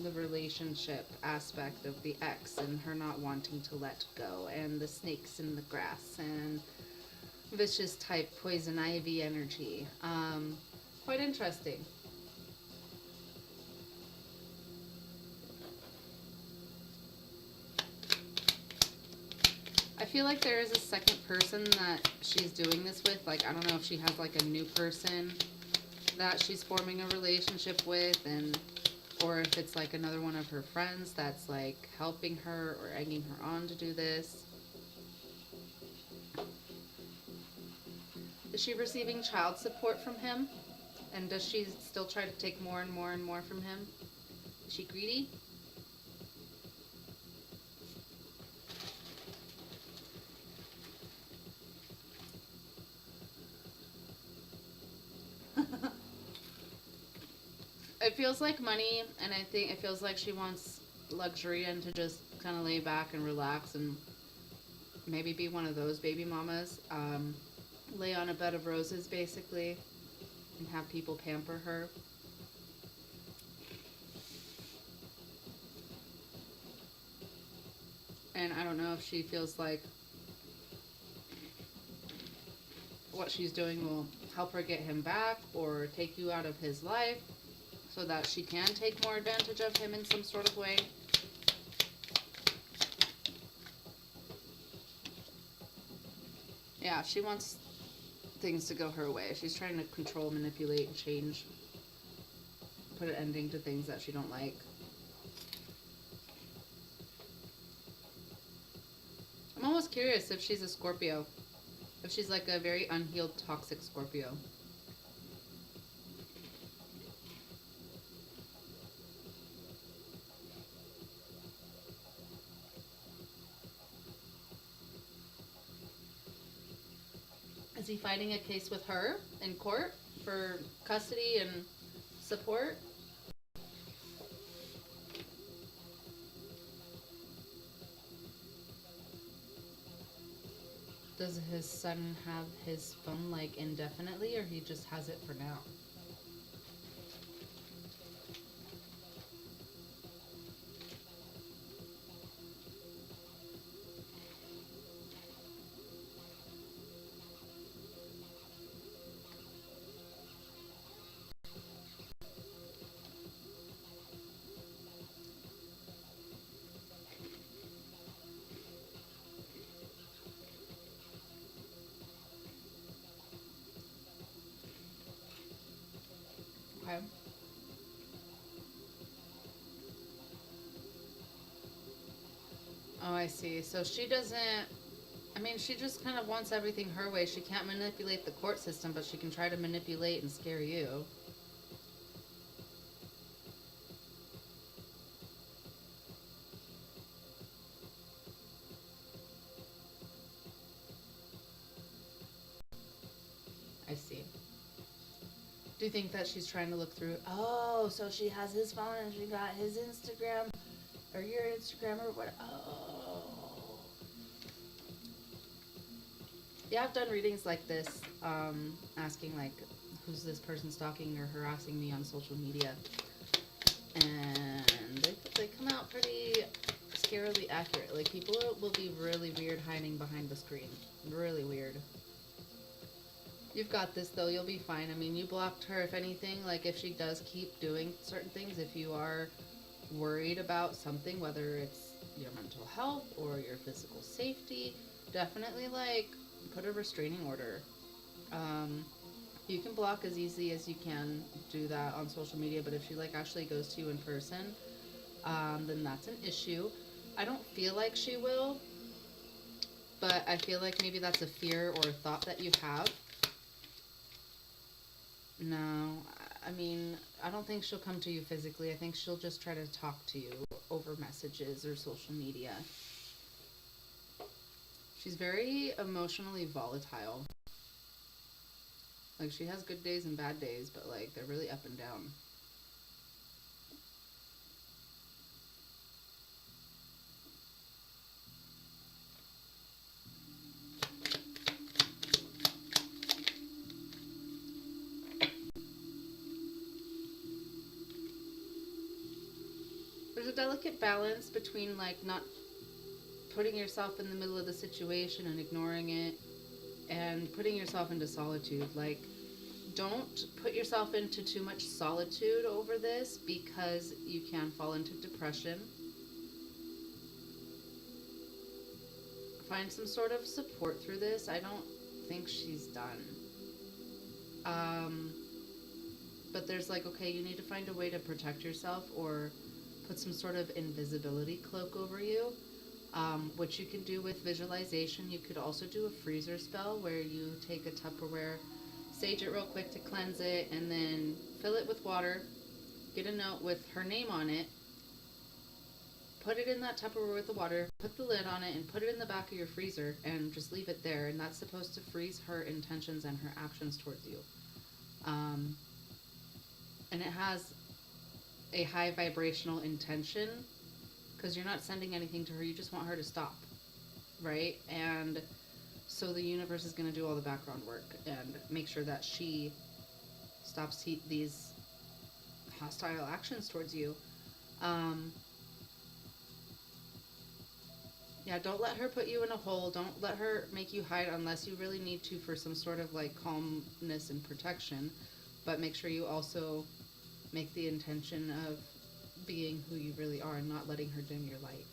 the relationship aspect of the ex and her not wanting to let go, and the snakes in the grass and vicious type poison ivy energy. Quite interesting. I feel like there is a second person that she's doing this with. Like, I don't know if she has like a new person that she's forming a relationship with, or if it's like another one of her friends that's like helping her or egging her on to do this. Is she receiving child support from him? And does she still try to take more and more and more from him? Is she greedy? It feels like money, and I think it feels like she wants luxury and to just kind of lay back and relax and maybe be one of those baby mamas. Lay on a bed of roses, basically, and have people pamper her. And I don't know if she feels like what she's doing will help her get him back or take you out of his life so that she can take more advantage of him in some sort of way. Yeah, she wants things to go her way. She's trying to control, manipulate, and change. Put an ending to things that she don't like. I'm almost curious if she's a Scorpio. If she's like a very unhealed, toxic Scorpio. Is he fighting a case with her in court for custody and support? Does his son have his phone like indefinitely, or he just has it for now? Okay. Oh, I see. So she doesn't. I mean, she just kind of wants everything her way. She can't manipulate the court system, but she can try to manipulate and scare you. I see. Do you think that she's trying to look through? Oh, so she has his phone and she got his Instagram or your Instagram or what? Oh. Yeah, I've done readings like this, asking like, who's this person stalking or harassing me on social media, and they come out pretty scarily accurate. Like people will be really weird hiding behind the screen, really weird. You've got this though. You'll be fine. I mean, you blocked her. If anything, like if she does keep doing certain things, if you are worried about something, whether it's your mental health or your physical safety, definitely like put a restraining order. You can block as easily as you can do that on social media, but if she like actually goes to you in person, then that's an issue. I don't feel like she will, but I feel like maybe that's a fear or a thought that you have. No, I mean, I don't think she'll come to you physically. I think she'll just try to talk to you over messages or social media. She's very emotionally volatile. Like, she has good days and bad days, but, like, they're really up and down. There's a delicate balance between, like, not putting yourself in the middle of the situation and ignoring it, and putting yourself into solitude. Like, don't put yourself into too much solitude over this because you can fall into depression. Find some sort of support through this. I don't think she's done. Um, but there's like, okay, you need to find a way to protect yourself or put some sort of invisibility cloak over you, which you can do with visualization. You could also do a freezer spell where you take a Tupperware, sage it real quick to cleanse it, and then fill it with water, get a note with her name on it, put it in that Tupperware with the water, put the lid on it, and put it in the back of your freezer, and just leave it there. And that's supposed to freeze her intentions and her actions towards you. And it has a high vibrational intention because you're not sending anything to her. You just want her to stop, right? And so the universe is going to do all the background work and make sure that she stops these hostile actions towards you. Yeah, don't let her put you in a hole. Don't let her make you hide unless you really need to for some sort of like calmness and protection. But make sure you also make the intention of being who you really are and not letting her dim your light.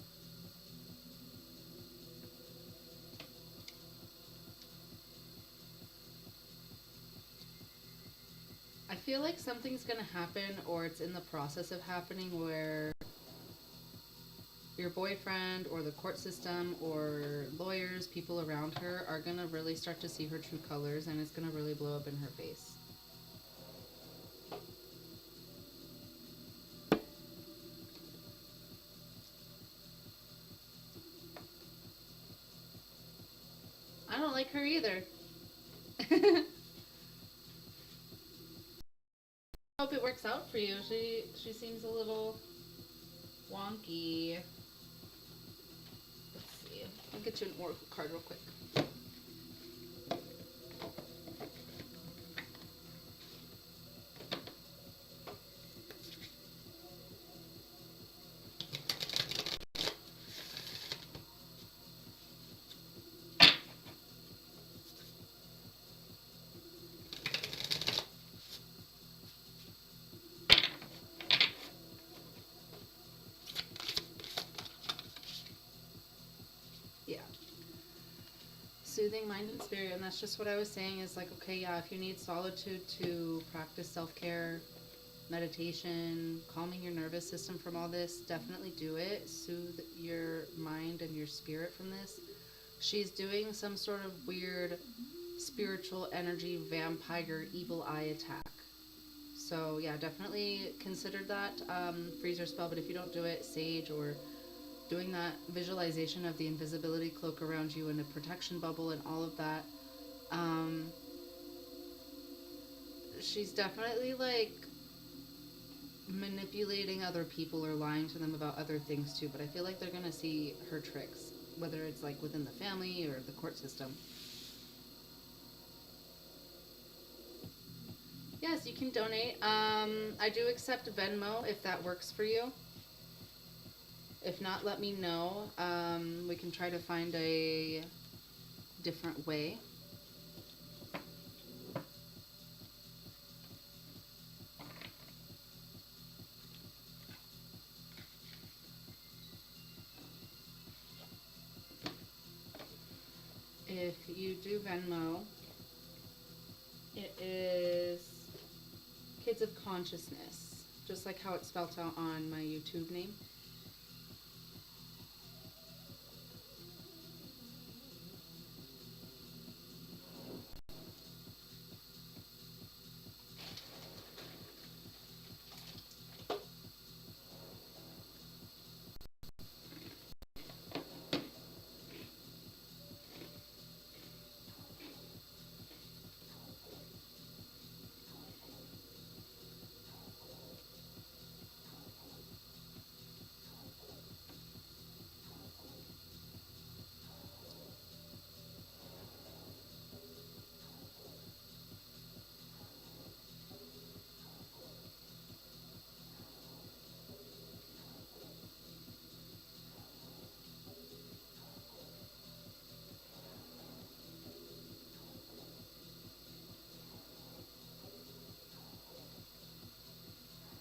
I feel like something's going to happen, or it's in the process of happening, where your boyfriend or the court system or lawyers, people around her, are going to really start to see her true colors, and it's going to really blow up in her face. I don't like her either. Hope it works out for you. She seems a little wonky. Let's see. I'll get you an oracle card real quick. soothing mind and spirit, and that's just what I was saying is like, okay, yeah, if you need solitude to practice self-care, meditation, calming your nervous system from all this, definitely do it. Soothe your mind and your spirit from this. She's doing some sort of weird spiritual energy vampire evil eye attack. So yeah, definitely consider that freezer spell, but if you don't do it, sage or doing that visualization of the invisibility cloak around you and a protection bubble and all of that. She's definitely like manipulating other people or lying to them about other things too, but I feel like they're gonna see her tricks, whether it's like within the family or the court system. Yes, you can donate. I do accept Venmo if that works for you. If not, let me know. We can try to find a different way. If you do Venmo, it is Kids of Consciousness, just like how it's spelled out on my YouTube name.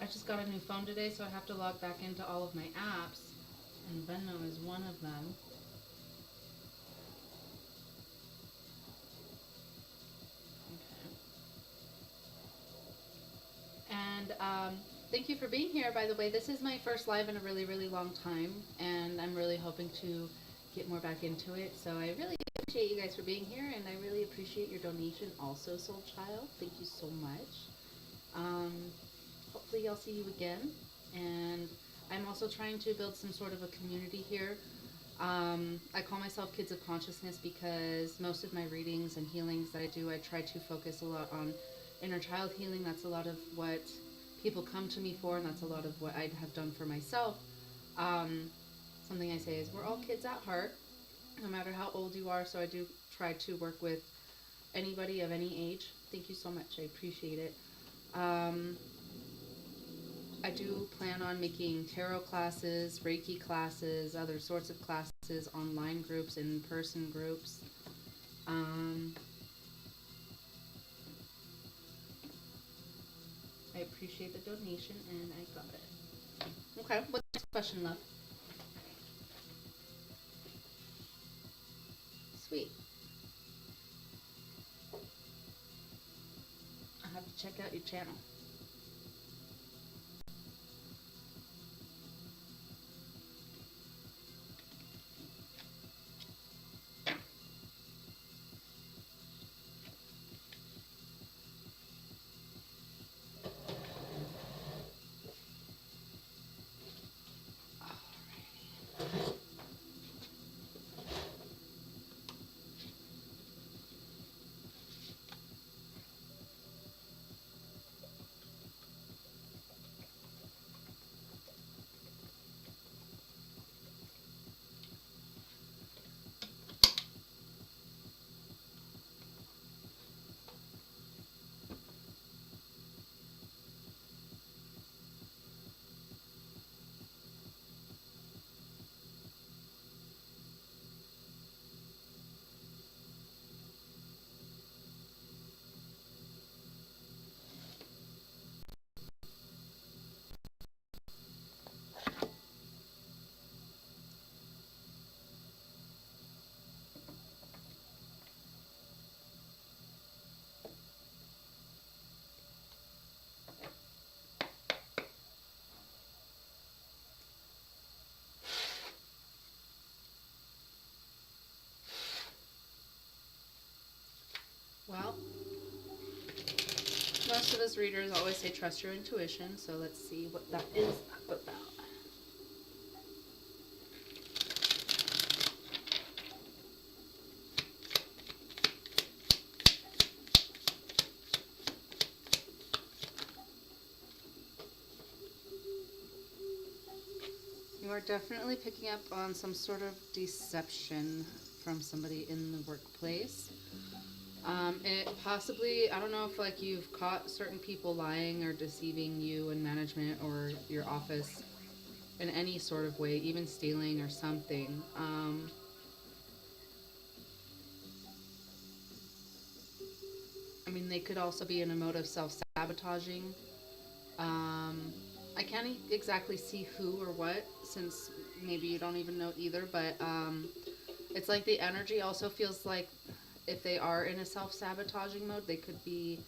I just got a new phone today, so I have to log back into all of my apps, and Venmo is one of them. Okay. And thank you for being here, by the way. This is my first live in a really, really long time, and I'm really hoping to get more back into it. So I really appreciate you guys for being here, and I really appreciate your donation also, Soul Child. Thank you so much. Hopefully I'll see you again. And I'm also trying to build some sort of a community here. I call myself Kids of Consciousness because most of my readings and healings that I do, I try to focus a lot on inner child healing. That's a lot of what people come to me for, and that's a lot of what I have done for myself. Something I say is we're all kids at heart, no matter how old you are, so I do try to work with anybody of any age. Thank you so much. I appreciate it. I do plan on making tarot classes, Reiki classes, other sorts of classes, online groups, in-person groups. I appreciate the donation, and I got it. Okay, what's the next question, love? Sweet. I'll have to check out your channel. rest of us readers always say trust your intuition, so let's see what that is about. You are definitely picking up on some sort of deception from somebody in the workplace. It possibly, I don't know if like you've caught certain people lying or deceiving you in management or your office in any sort of way, even stealing or something. I mean, they could also be in a mode of self-sabotaging. I can't exactly see who or what, since maybe you don't even know either, but it's like the energy also feels like if they are in a self-sabotaging mode, they could be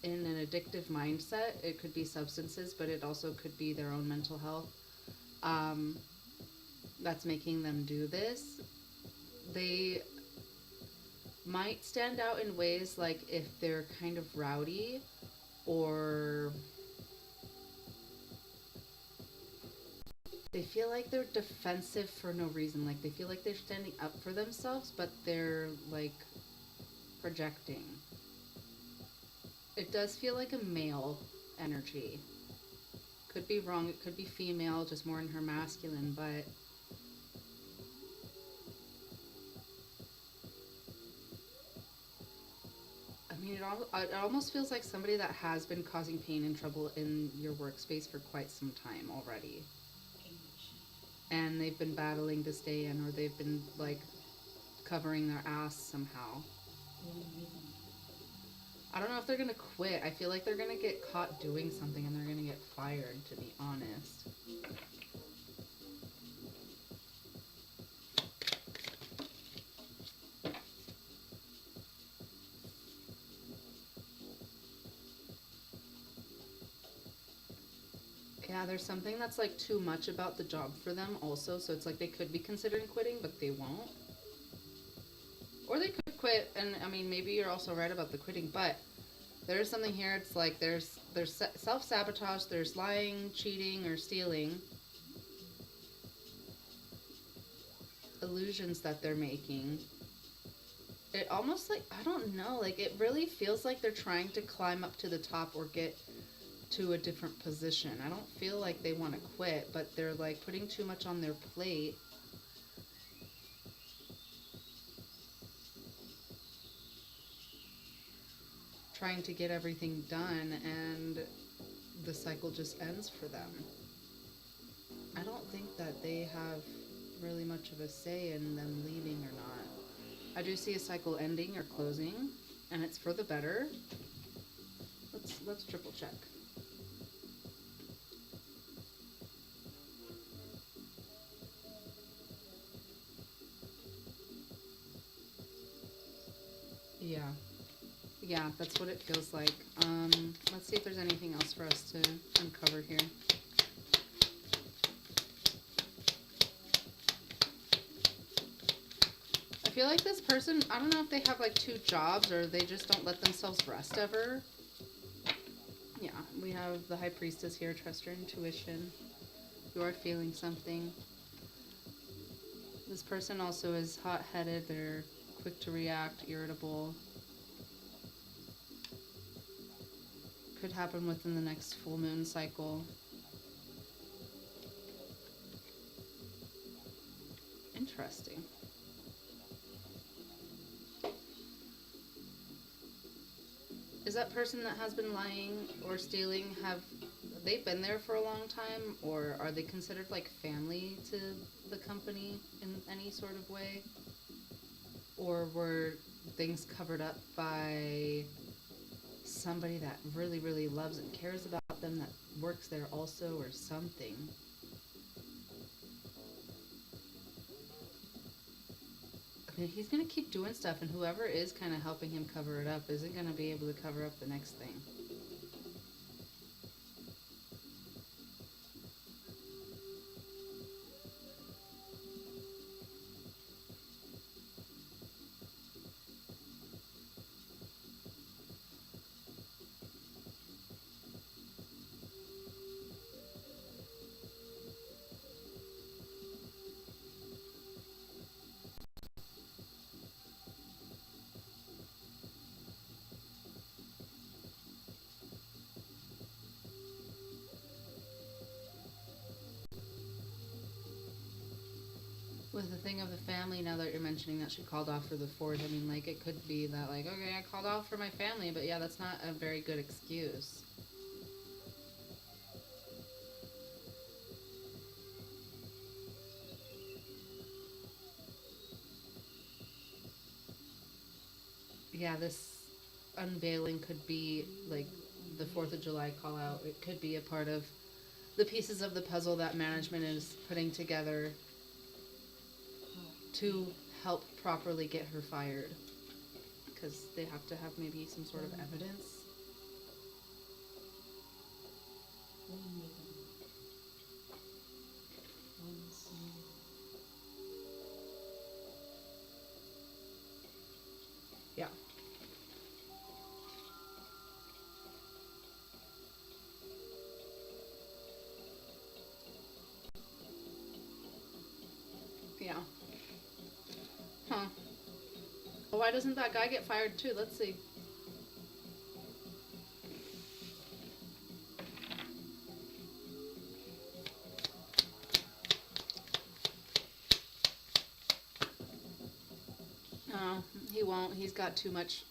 in an addictive mindset. It could be substances, but it also could be their own mental health that's making them do this. They might stand out in ways like if they're kind of rowdy, or they feel like they're defensive for no reason. Like they feel like they're standing up for themselves, but they're like projecting. It does feel like a male energy. Could be wrong, it could be female, just more in her masculine, but I mean, it almost feels like somebody that has been causing pain and trouble in your workspace for quite some time already. And they've been battling to stay in, or they've been like covering their ass somehow. I don't know if they're gonna quit. I feel like they're gonna get caught doing something and they're gonna get fired, to be honest. Yeah, there's something that's like too much about the job for them also, so it's like they could be considering quitting, but they won't. Or they could quit, and I mean, maybe you're also right about the quitting, but there's something here. It's like there's self-sabotage, there's lying, cheating, or stealing. Illusions that they're making. It almost like, I don't know, like it really feels like they're trying to climb up to the top or get to a different position. I don't feel like they want to quit, but they're like putting too much on their plate. Trying to get everything done, and the cycle just ends for them. I don't think that they have really much of a say in them leaving or not. I do see a cycle ending or closing, and it's for the better. Let's triple check. Yeah, that's what it feels like. Let's see if there's anything else for us to uncover here. I feel like this person, I don't know if they have like two jobs or they just don't let themselves rest ever. Yeah, we have the High Priestess here. Trust your intuition. You are feeling something. This person also is hot-headed. They're quick to react, irritable. Could happen within the next full moon cycle. Interesting. Is that person that has been lying or stealing, have they been there for a long time, or are they considered like family to the company in any sort of way? Or were things covered up by somebody that really, really loves and cares about them, that works there also, or something? I mean, he's going to keep doing stuff, and whoever is kind of helping him cover it up isn't going to be able to cover up the next thing. With the thing of the family, now that you're mentioning that she called off for the 4th, I mean, like, it could be that, like, okay, I called off for my family, but yeah, that's not a very good excuse. Yeah, this unveiling could be, like, the 4th of July call out. It could be a part of the pieces of the puzzle that management is putting together to help properly get her fired. Because they have to have maybe some sort of evidence. Yeah. Yeah. Huh. Well, why doesn't that guy get fired too? Let's see. No, he won't. He's got too much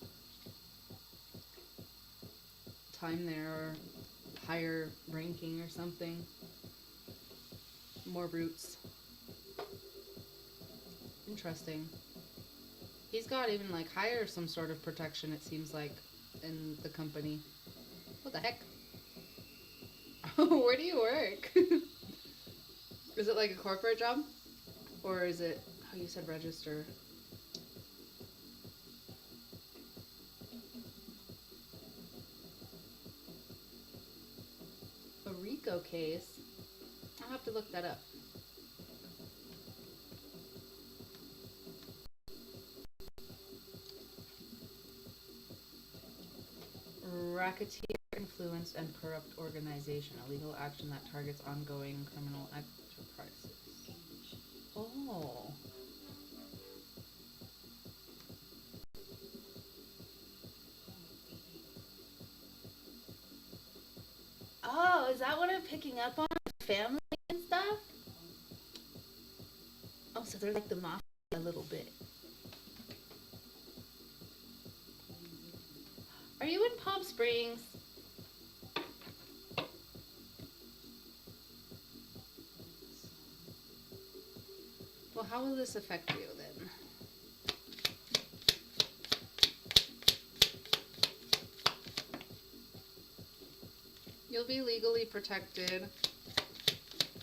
time there, or higher ranking or something. More roots. Interesting. He's got even like higher some sort of protection, it seems like, in the company. What the heck? Where do you work? Is it like a corporate job? Or is it, oh, you said register. A RICO case? I'll have to look that up. Racketeer, influence, and corrupt organization. A legal action that targets ongoing criminal enterprises. Oh. Oh, is that what I'm picking up on? Family and stuff? Oh, so they're like the mafia a little bit. Are you in Palm Springs? Well, how will this affect you then? You'll be legally protected,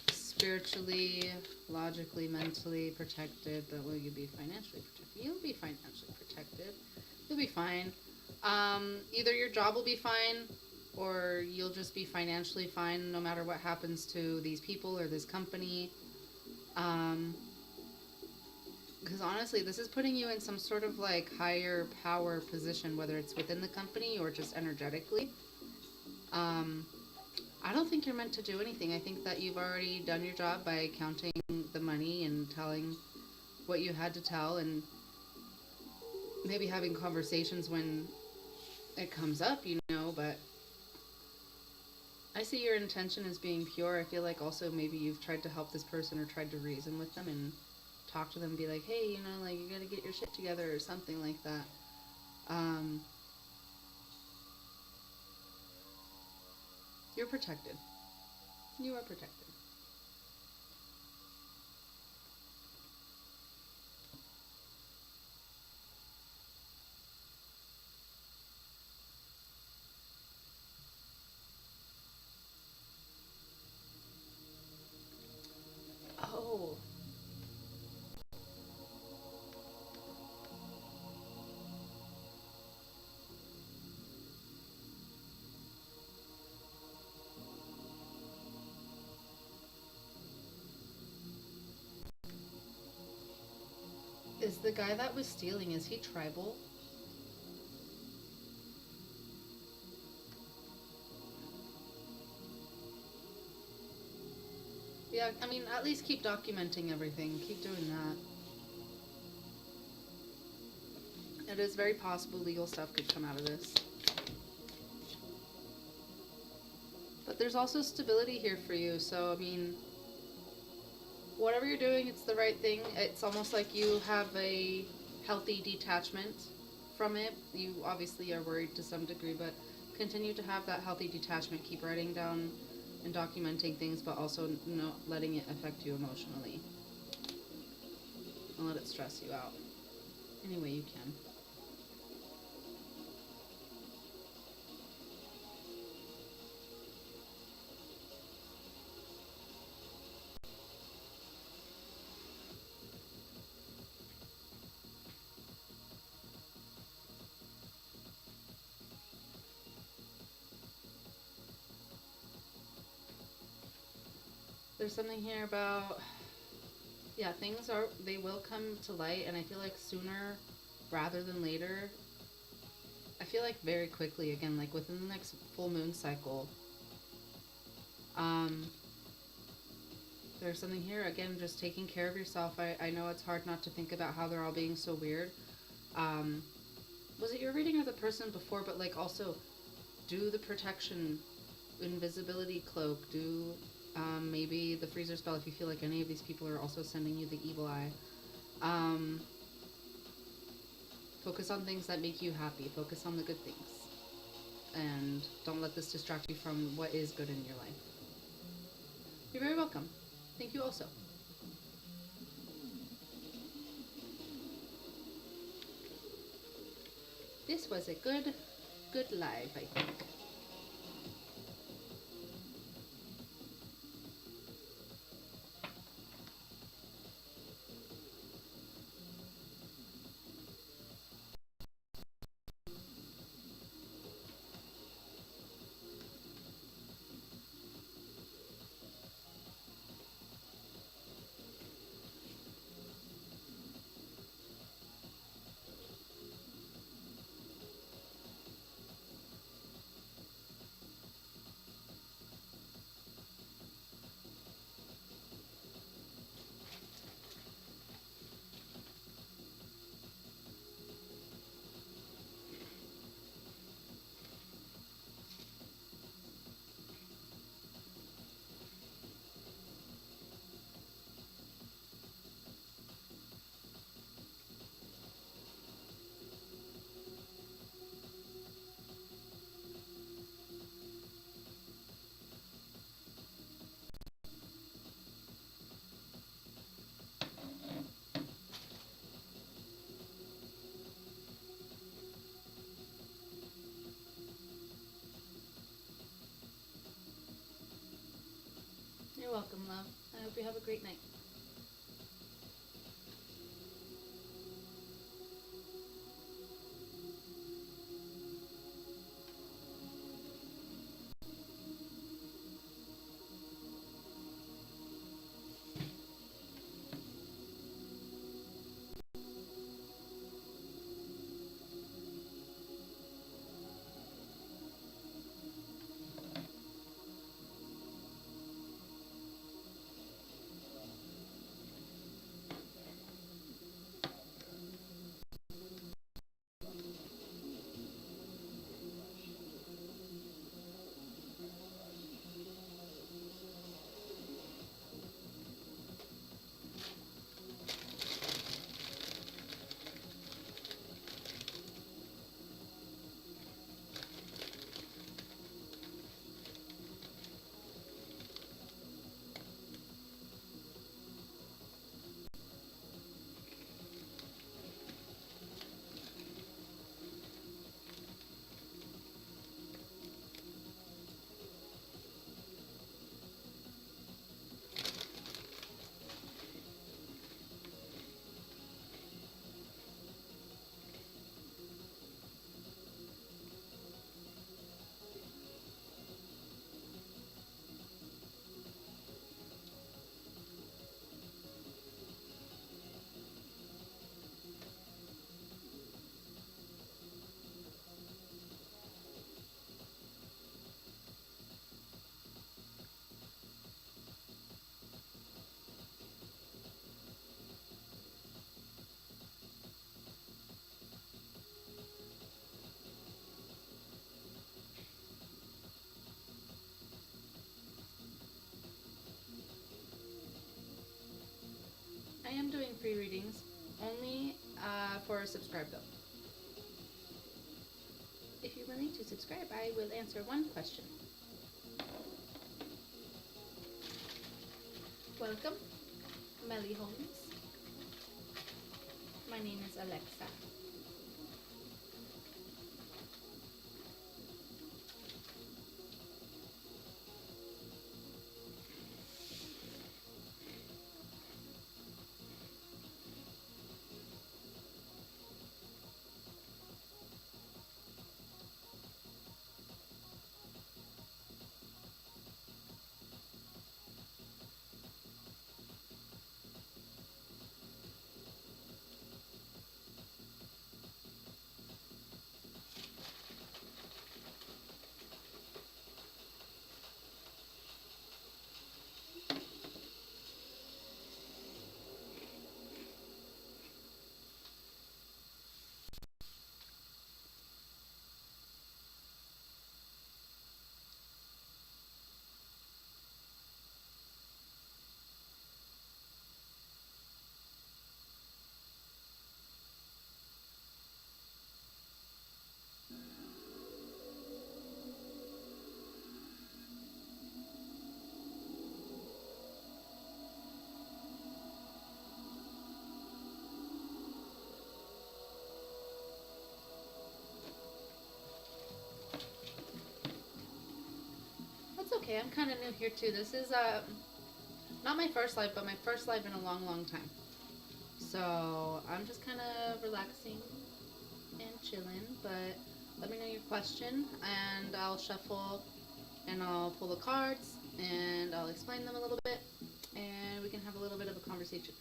spiritually, logically, mentally protected, but will you be financially protected? You'll be financially protected. You'll be fine. Either your job will be fine, or you'll just be financially fine no matter what happens to these people or this company. Because honestly, this is putting you in some sort of like higher power position, whether it's within the company or just energetically. I don't think you're meant to do anything. I think that you've already done your job by counting the money and telling what you had to tell, and maybe having conversations when it comes up, you know, but I see your intention as being pure. I feel like also maybe you've tried to help this person or tried to reason with them and talk to them, be like, hey, you know, like, you gotta get your shit together or something like that. You're protected. You are protected. Oh. Is the guy that was stealing, is he tribal? Yeah, I mean, at least keep documenting everything. Keep doing that. It is very possible legal stuff could come out of this. But there's also stability here for you, so, I mean, whatever you're doing, it's the right thing. It's almost like you have a healthy detachment from it. You obviously are worried to some degree, but continue to have that healthy detachment. Keep writing down and documenting things, but also not letting it affect you emotionally. Don't let it stress you out any way you can. There's something here about, yeah, they will come to light, and I feel like sooner rather than later. I feel like very quickly, again, like within the next full moon cycle. Um, there's something here, again, just taking care of yourself. I know it's hard not to think about how they're all being so weird. Was it your reading or the person before? But like also, do the protection, invisibility cloak, do maybe the freezer spell if you feel like any of these people are also sending you the evil eye. Focus on things that make you happy. Focus on the good things. And don't let this distract you from what is good in your life. You're very welcome. Thank you also. This was a good live, I think. You're welcome, love. I hope you have a great night. free readings, only for subscribe though. If you're willing to subscribe, I will answer one question. Welcome, Melly Holmes. My name is Alexa. That's okay. I'm kind of new here too. This is not my first live, but my first live in a long, long time. So I'm just kind of relaxing and chilling. But let me know your question, and I'll shuffle, and I'll pull the cards, and I'll explain them a little bit, and we can have a little bit of a conversation.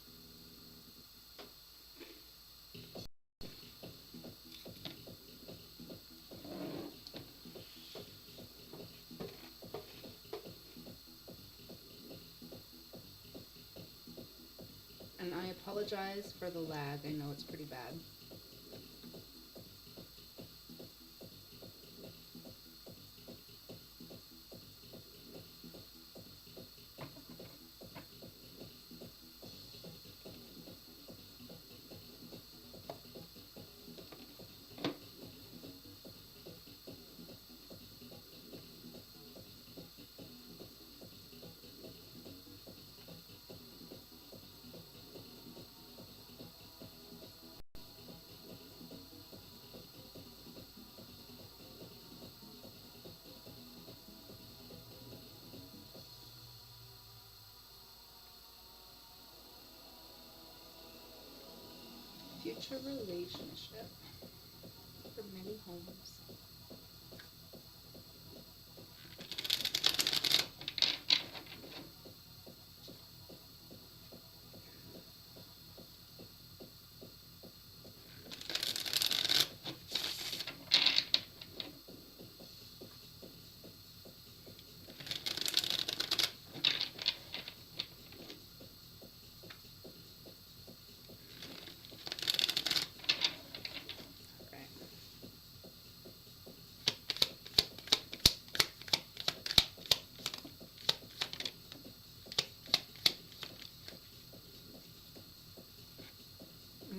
And I apologize for the lag. I know it's pretty bad. Future relationship for Melly Holmes.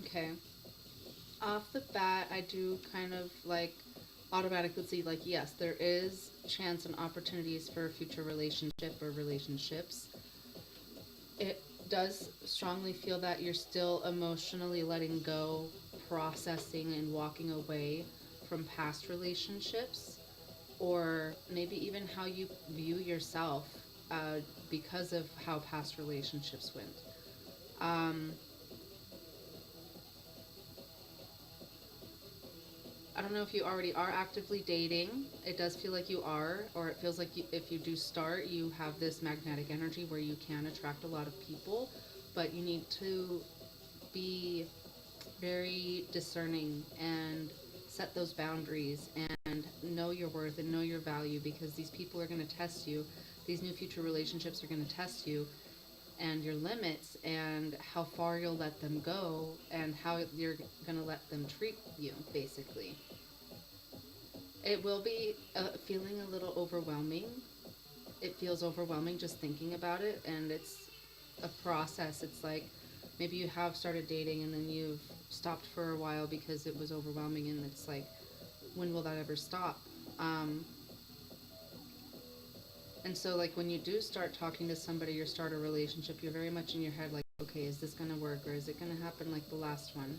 Okay. Off the bat, I do kind of like automatically see like, yes, there is chance and opportunities for a future relationship or relationships. It does strongly feel that you're still emotionally letting go, processing, and walking away from past relationships, or maybe even how you view yourself because of how past relationships went. Um, I don't know if you already are actively dating. It does feel like you are, or it feels like if you do start, you have this magnetic energy where you can attract a lot of people, but you need to be very discerning and set those boundaries and know your worth and know your value, because these people are going to test you. These new future relationships are going to test you and your limits and how far you'll let them go and how you're going to let them treat you, basically. It will be feeling a little overwhelming. It feels overwhelming just thinking about it, and it's a process. It's like maybe you have started dating and then you've stopped for a while because it was overwhelming, and it's like, when will that ever stop? And so, like, when you do start talking to somebody or start a relationship, you're very much in your head, like, okay, is this going to work, or is it going to happen like the last one?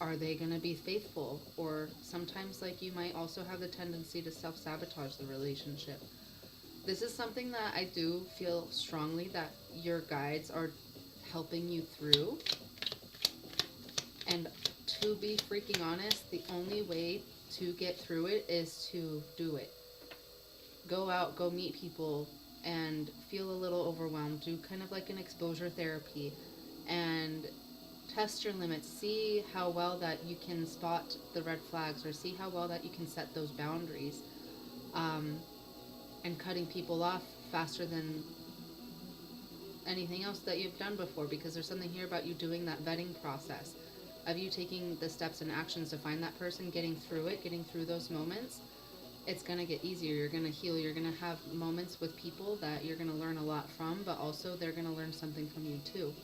Are they going to be faithful? Or sometimes, like, you might also have the tendency to self-sabotage the relationship. This is something that I do feel strongly that your guides are helping you through. And to be freaking honest, the only way to get through it is to do it. Go out, go meet people, and feel a little overwhelmed. Do kind of like an exposure therapy and test your limits. See how well that you can spot the red flags, or see how well that you can set those boundaries. And cutting people off faster than anything else that you've done before, because there's something here about you doing that vetting process of you taking the steps and actions to find that person, getting through it, getting through those moments. It's going to get easier. You're going to heal. You're going to have moments with people that you're going to learn a lot from, but also they're going to learn something from you too.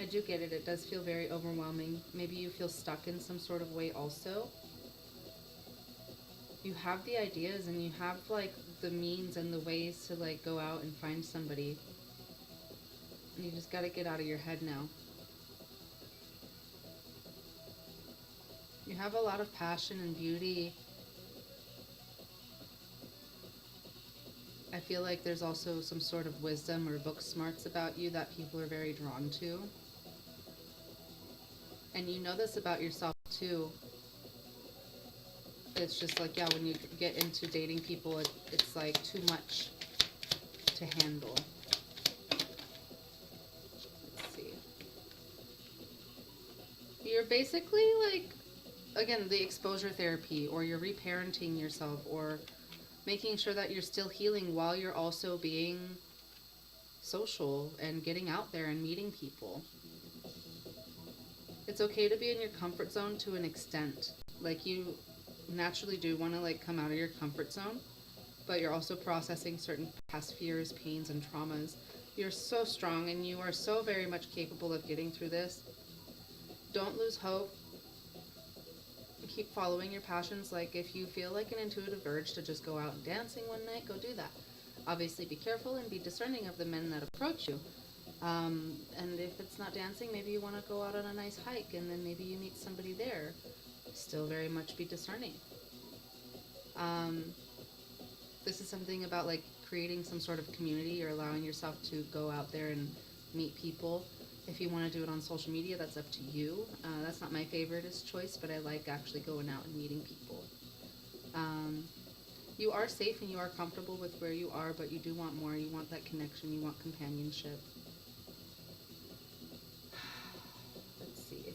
I do get it. It does feel very overwhelming. Maybe you feel stuck in some sort of way also. You have the ideas and you have like the means and the ways to like go out and find somebody. And you just got to get out of your head now. You have a lot of passion and beauty. I feel like there's also some sort of wisdom or book smarts about you that people are very drawn to. And you know this about yourself too. It's just like, yeah, when you get into dating people, it's like too much to handle. Let's see. You're basically like, again, the exposure therapy, or you're reparenting yourself, or making sure that you're still healing while you're also being social and getting out there and meeting people. It's okay to be in your comfort zone to an extent. Like, you naturally do want to like come out of your comfort zone, but you're also processing certain past fears, pains, and traumas. You're so strong and you are so very much capable of getting through this. Don't lose hope. Keep following your passions. Like, if you feel like an intuitive urge to just go out dancing one night, go do that. Obviously be careful and be discerning of the men that approach you. And if it's not dancing, maybe you want to go out on a nice hike and then maybe you meet somebody there. Still very much be discerning. This is something about like creating some sort of community, or allowing yourself to go out there and meet people. If you want to do it on social media, that's up to you. That's not my favoriteest choice, but I like actually going out and meeting people. You are safe and you are comfortable with where you are, but you do want more. You want that connection. You want companionship. Let's see.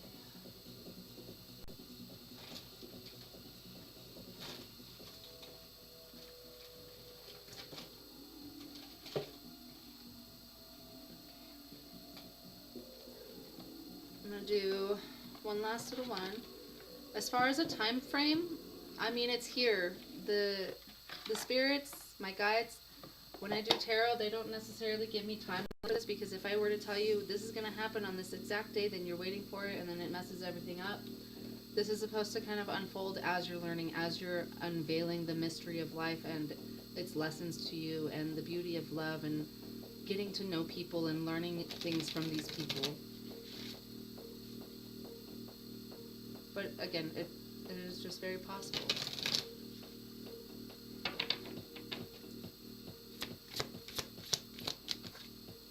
I'm going to do one last little one. As far as a time frame, I mean, it's here. The spirits, my guides, when I do tarot, they don't necessarily give me time for this, because if I were to tell you this is going to happen on this exact day, then you're waiting for it and then it messes everything up. This is supposed to kind of unfold as you're learning, as you're unveiling the mystery of life and its lessons to you, and the beauty of love, and getting to know people and learning things from these people. But again, it is just very possible.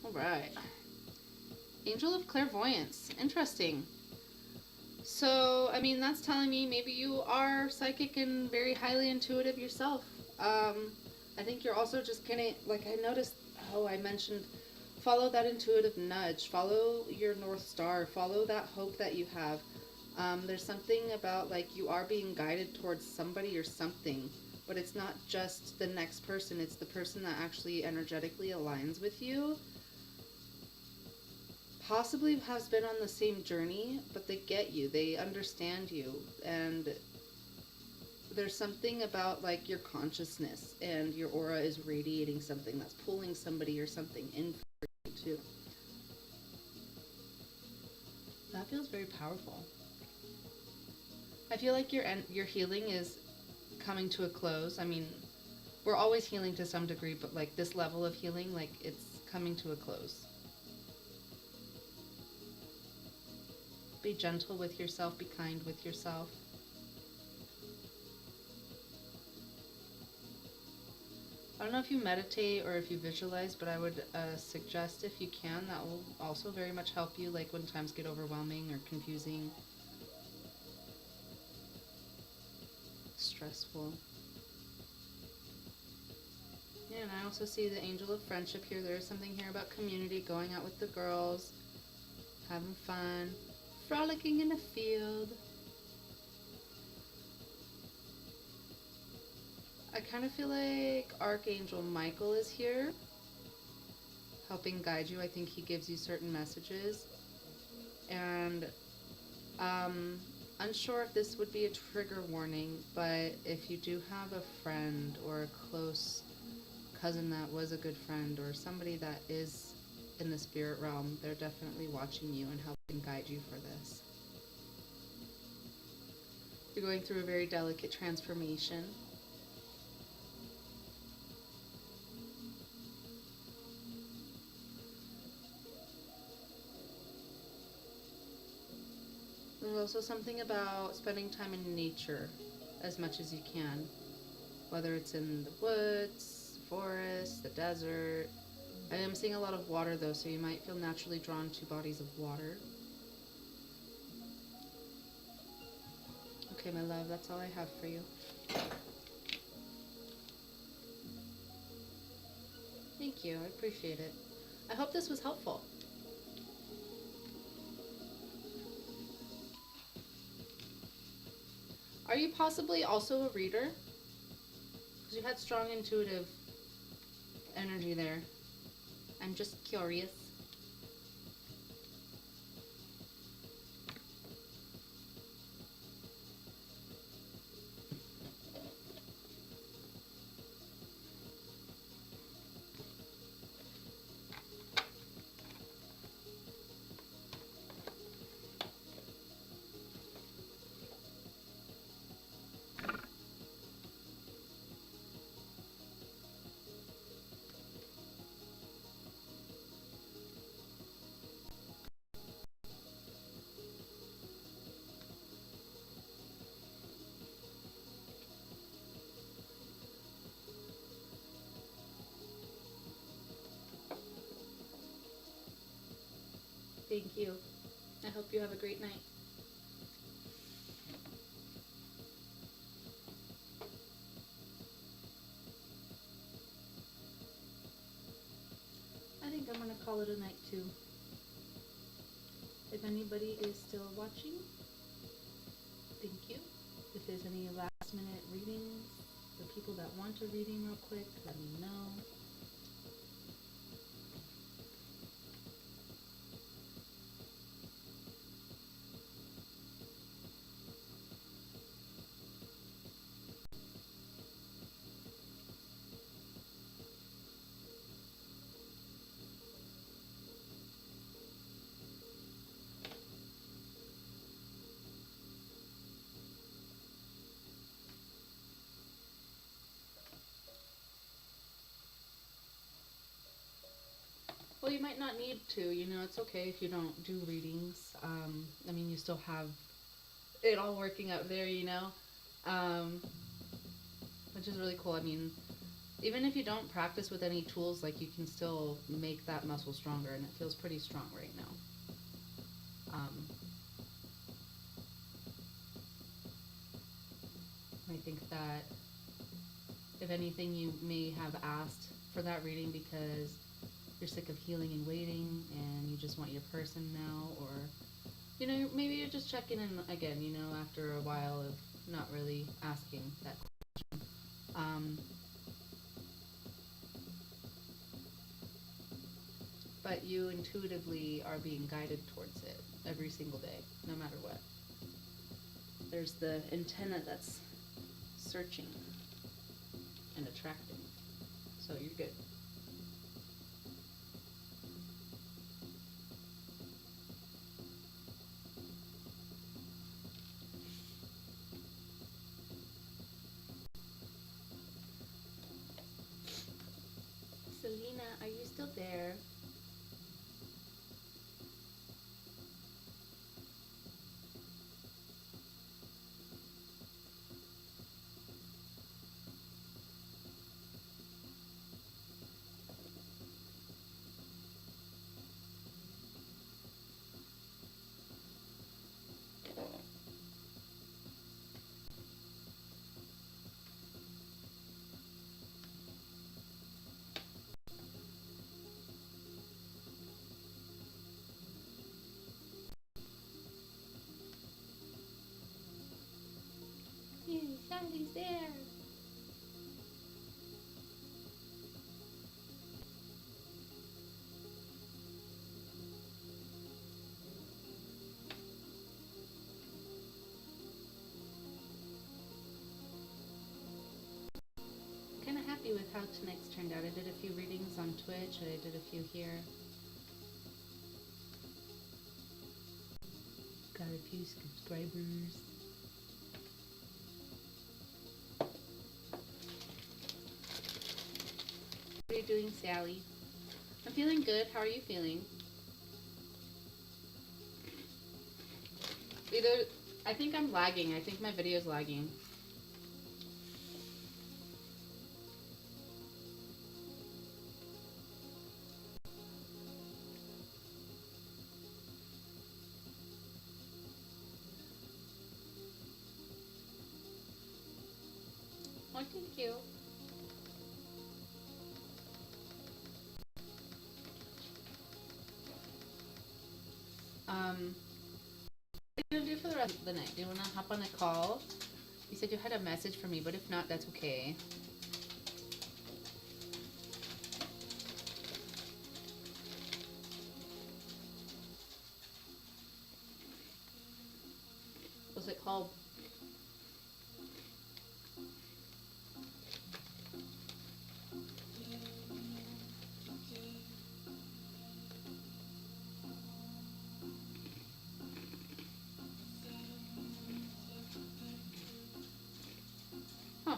Alright. Angel of Clairvoyance. Interesting. So, I mean, that's telling me maybe you are psychic and very highly intuitive yourself. I think you're also just kind of, like, I noticed, I mentioned, follow that intuitive nudge. Follow your North Star. Follow that hope that you have. There's something about, like, you are being guided towards somebody or something, but it's not just the next person. It's the person that actually energetically aligns with you. Possibly has been on the same journey, but they get you. They understand you. And there's something about like your consciousness and your aura is radiating something that's pulling somebody or something in for you too. That feels very powerful. I feel like your healing is coming to a close. I mean, we're always healing to some degree, but like this level of healing, like it's coming to a close. Be gentle with yourself, be kind with yourself. I don't know if you meditate or if you visualize, but I would suggest if you can, that will also very much help you, like when times get overwhelming or confusing, stressful. Yeah, and I also see the angel of friendship here. There is something here about community, going out with the girls, having fun, frolicking in a field. I kind of feel like Archangel Michael is here, helping guide you. I think he gives you certain messages. And unsure if this would be a trigger warning, but if you do have a friend or a close cousin that was a good friend or somebody that is in the spirit realm, they're definitely watching you and helping guide you for this. You're going through a very delicate transformation. There's also something about spending time in nature as much as you can, whether it's in the woods, forest, the desert. I am seeing a lot of water though, so you might feel naturally drawn to bodies of water. Okay, my love, that's all I have for you. Thank you, I appreciate it. I hope this was helpful. Are you possibly also a reader? Because you had strong intuitive energy there. I'm just curious. Thank you. I hope you have a great night. I think I'm gonna call it a night too. If anybody is still watching, thank you. If there's any last minute readings, for people that want a reading real quick, let me know. Well, you might not need to, you know, it's okay if you don't do readings. I mean, you still have it all working out there, you know, which is really cool. I mean, even if you don't practice with any tools, like you can still make that muscle stronger, and it feels pretty strong right now. I think that if anything, you may have asked for that reading because you're sick of healing and waiting and you just want your person now, or you know, maybe you're just checking in again, you know, after a while of not really asking that question. But you intuitively are being guided towards it every single day, no matter what. There's the antenna that's searching and attracting. So you're good. Selena, are you still there? Yay, Sally's there. Kind of happy with how tonight's turned out. I did a few readings on Twitch. I did a few here. Got a few subscribers. What are you doing, Sally? I'm feeling good. How are you feeling? I think I'm lagging. I think my video's lagging. Oh, thank you. What are you gonna do for the rest of the night? Do you wanna hop on a call? You said you had a message for me, but if not, that's okay. What's it called? Huh.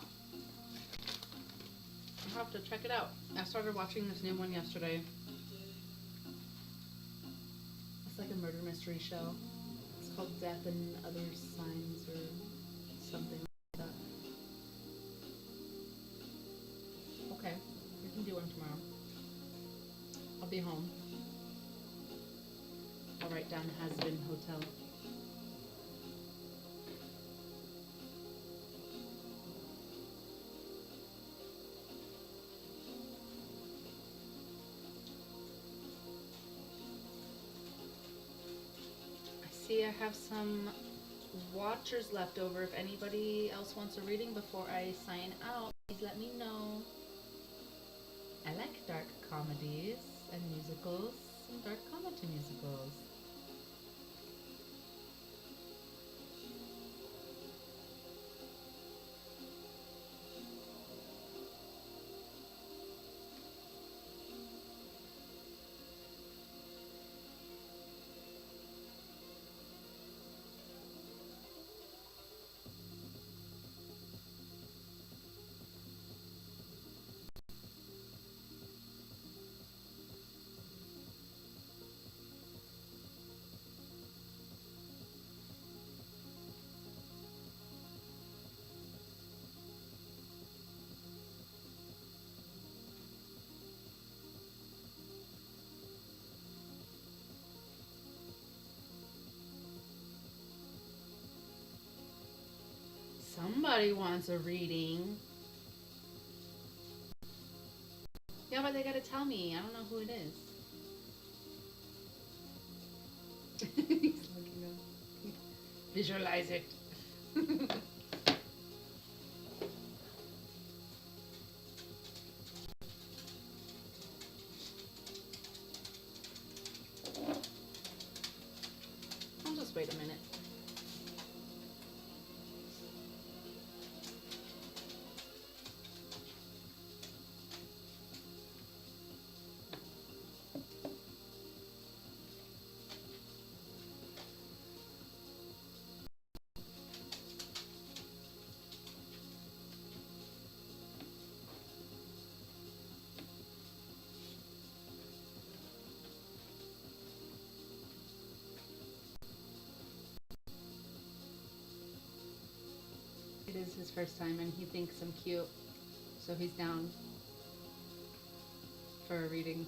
I'll have to check it out. I started watching this new one yesterday. It's like a murder mystery show. It's called Death and Other Signs or something like that. Okay, we can do one tomorrow. I'll be home. I'll write down has-been hotel. See, I have some watchers left over. If anybody else wants a reading before I sign out, please let me know. I like dark comedies and musicals and dark comedy musicals. Somebody wants a reading. Yeah, but they gotta tell me. I don't know who it is. He's looking up. Visualize it. I'll just wait a minute. is his first time and he thinks I'm cute. So he's down for a reading.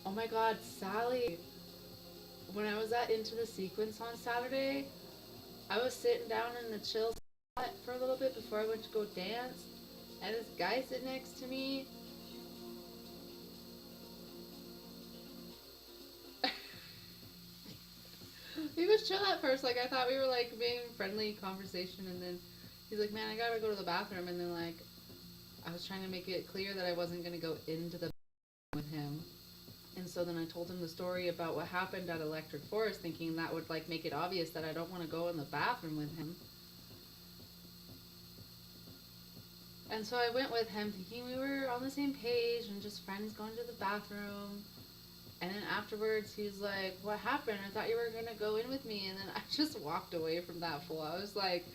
Oh my god, Sally. When I was at Into the Sequence on Saturday, I was sitting down in the chill spot for a little bit before I went to go dance, and this guy sitting next to me. He was chill at first, like I thought we were like being friendly conversation, and then he's like, "Man, I gotta go to the bathroom," and then like I was trying to make it clear that I wasn't gonna go into the bathroom with him. And so then I told him the story about what happened at Electric Forest, thinking that would like make it obvious that I don't want to go in the bathroom with him. And so I went with him thinking we were on the same page and just friends going to the bathroom. And then afterwards he was like, "What happened? I thought you were going to go in with me." And then I just walked away from that fool. I was like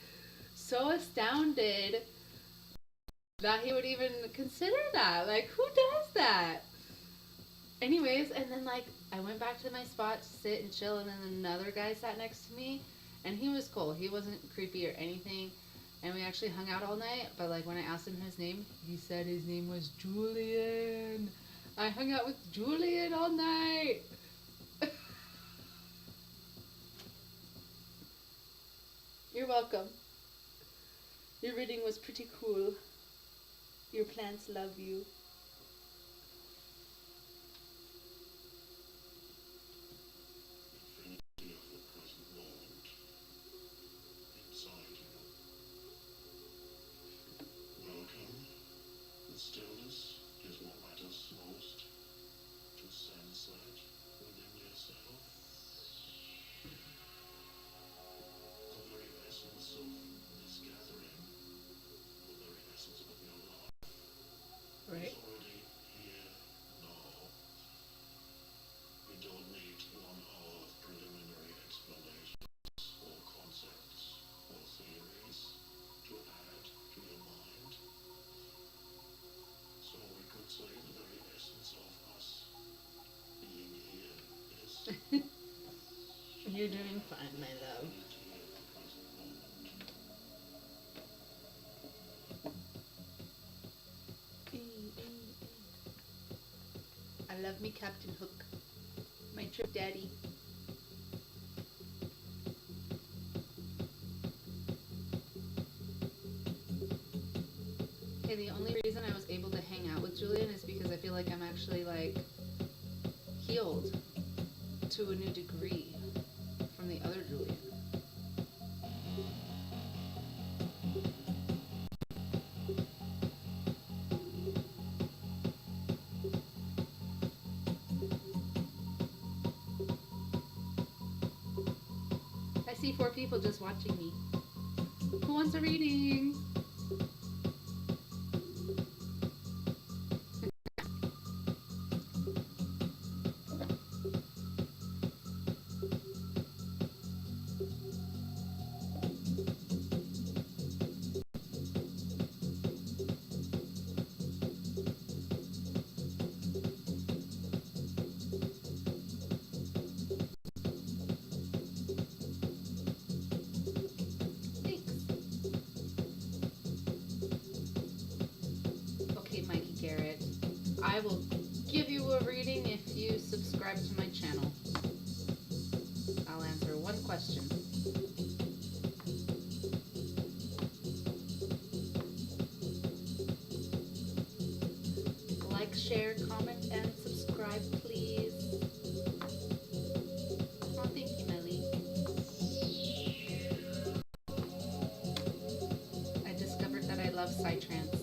so astounded that he would even consider that. Like, who does that? Anyways, and then like I went back to my spot to sit and chill, and then another guy sat next to me, and he was cool. He wasn't creepy or anything, and we actually hung out all night. But like when I asked him his name, he said his name was Julian. I hung out with Julian all night. You're welcome. Your reading was pretty cool. Your plants love you. Stillness is what matters most. To sense that within yourself. The very essence of this gathering, the very essence of your life, Right. is already here now. We don't need 1 hour of preliminary explanations or concepts or theories to add to your mind. So we could say the very essence of us being here is You're doing fine, my love. right here at the present moment. I love me Captain Hook, my trip daddy. Okay, the only reason I was able to hang out with Julian is because I feel like I'm actually like healed to a new degree from the other Julian. I see 4 people just watching me. Who wants a reading? Okay, Mikey Garrett. I will give you a reading if you subscribe to my channel. I'll answer 1 question. Like, share, comment, and subscribe, please. Oh, thank you, Melly. I discovered that I love psytrance.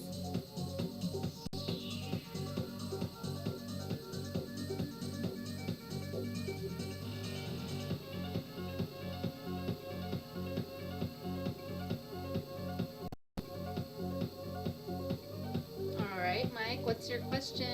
Alright, Mike, what's your question?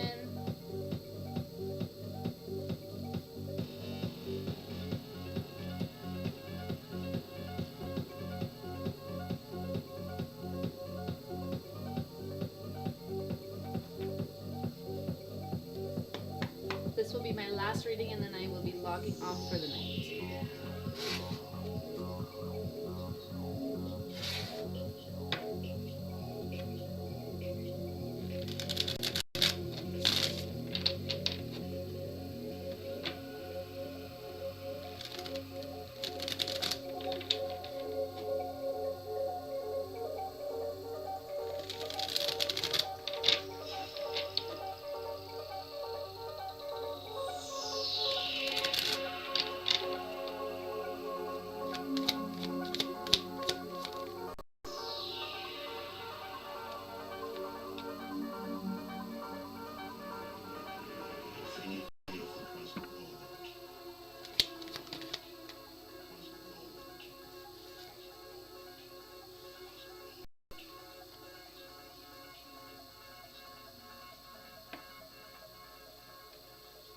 this will be my last reading, and then I will be logging off for the night. Feel the present moment.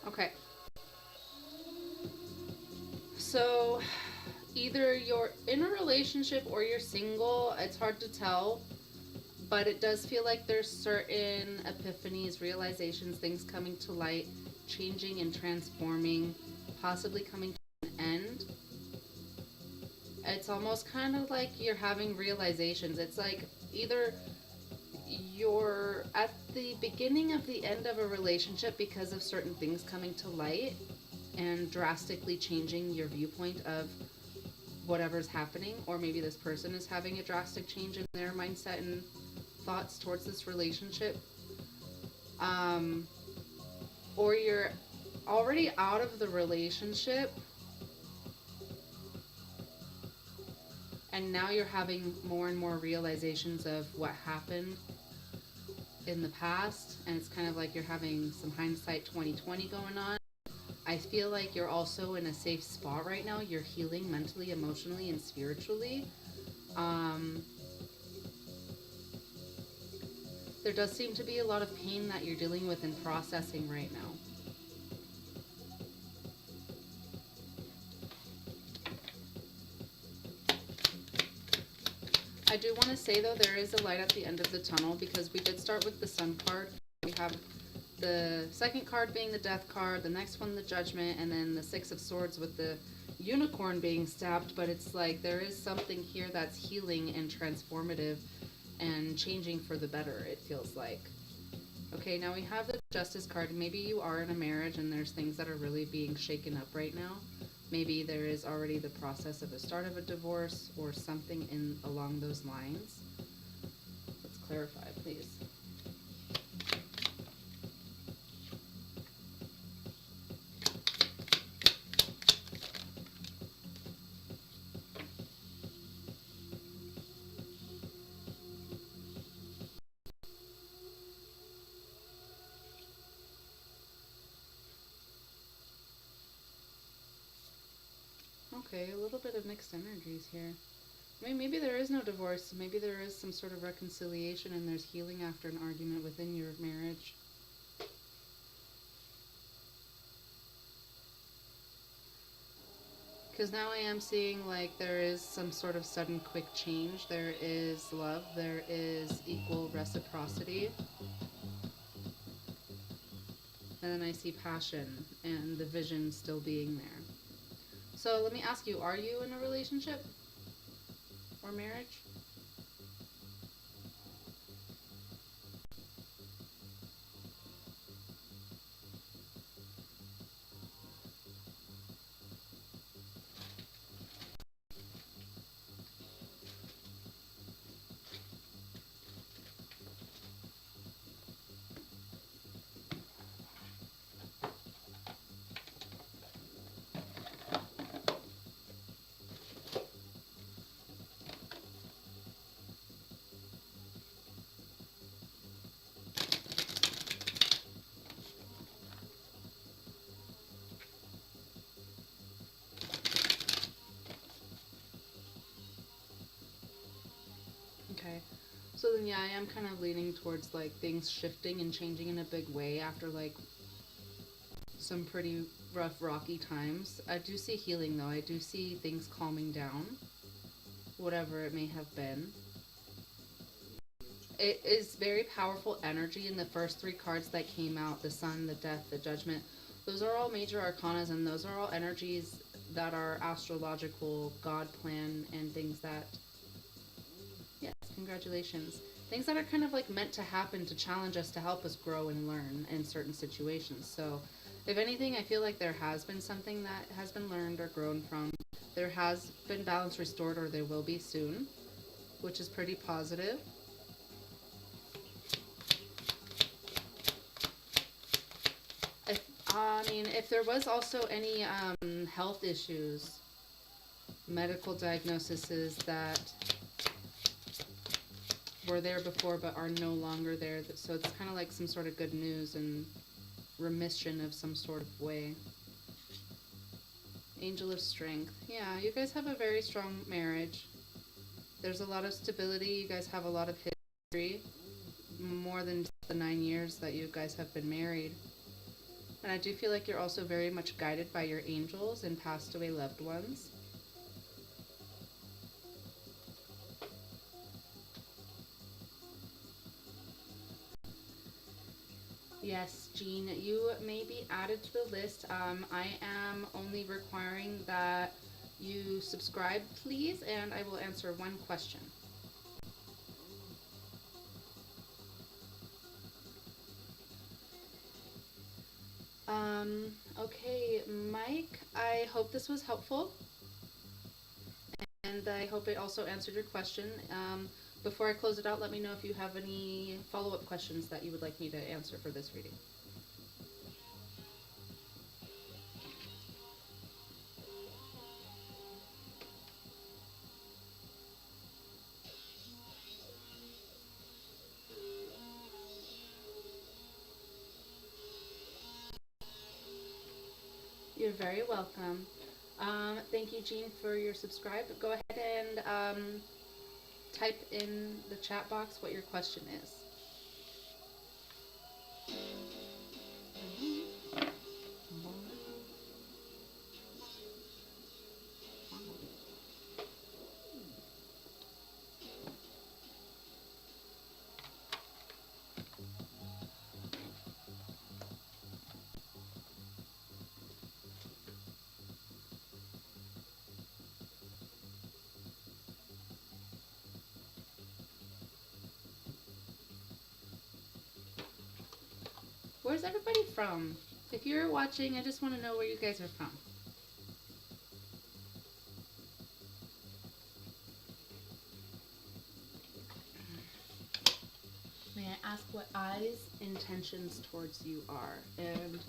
Okay. So, either you're in a relationship or you're single. It's hard to tell, but it does feel like there's certain epiphanies, realizations, things coming to light, changing and transforming, possibly coming to an end. It's almost kind of like you're having realizations. It's like either you're at the beginning of the end of a relationship because of certain things coming to light and drastically changing your viewpoint of whatever's happening, or maybe this person is having a drastic change in their mindset and thoughts towards this relationship. Or you're already out of the relationship and now you're having more and more realizations of what happened in the past, and it's kind of like you're having some hindsight 2020 going on. I feel like you're also in a safe spot right now. You're healing mentally, emotionally, and spiritually. There does seem to be a lot of pain that you're dealing with and processing right now. I do want to say, though, there is a light at the end of the tunnel, because we did start with the Sun card. We have the second card being the Death card, the next one the Judgment, and then the Six of Swords with the unicorn being stabbed. But it's like there is something here that's healing and transformative and changing for the better, it feels like. Okay, now we have the Justice card. Maybe you are in a marriage and there's things that are really being shaken up right now. Maybe there is already the process of a start of a divorce or something in along those lines. Let's clarify, please. Okay, a little bit of mixed energies here. I mean, maybe there is no divorce. Maybe there is some sort of reconciliation and there's healing after an argument within your marriage. Because now I am seeing like there is some sort of sudden quick change. There is love. There is equal reciprocity. And then I see passion and the vision still being there. So let me ask you, are you in a relationship or marriage? Okay. So then, yeah, I am kind of leaning towards like things shifting and changing in a big way after like some pretty rough, rocky times. I do see healing though. I do see things calming down, whatever it may have been. It is very powerful energy in the first three cards that came out, the Sun, the Death, the Judgment. Those are all major arcanas, and those are all energies that are astrological, God plan, and things that, yes, congratulations. Things that are kind of like meant to happen to challenge us, to help us grow and learn in certain situations. So, if anything, I feel like there has been something that has been learned or grown from. There has been balance restored, or there will be soon, which is pretty positive. If, I mean, if there was also any health issues, medical diagnoses that were there before but are no longer there, so it's kind of like some sort of good news and remission of some sort of way. Angel of Strength. Yeah, you guys have a very strong marriage. There's a lot of stability. You guys have a lot of history, more than the 9 years that you guys have been married. And I do feel like you're also very much guided by your angels and passed away loved ones. Yes, Jean, you may be added to the list. I am only requiring that you subscribe, please, and I will answer one question. Okay, Mike, I hope this was helpful, and I hope it also answered your question. Before I close it out, let me know if you have any follow-up questions that you would like me to answer for this reading. You're very welcome. Thank you, Jean, for your subscribe. Go ahead and type in the chat box what your question is. Where's everybody from? If you're watching, I just want to know where you guys are from. May I ask what I's intentions towards you are? And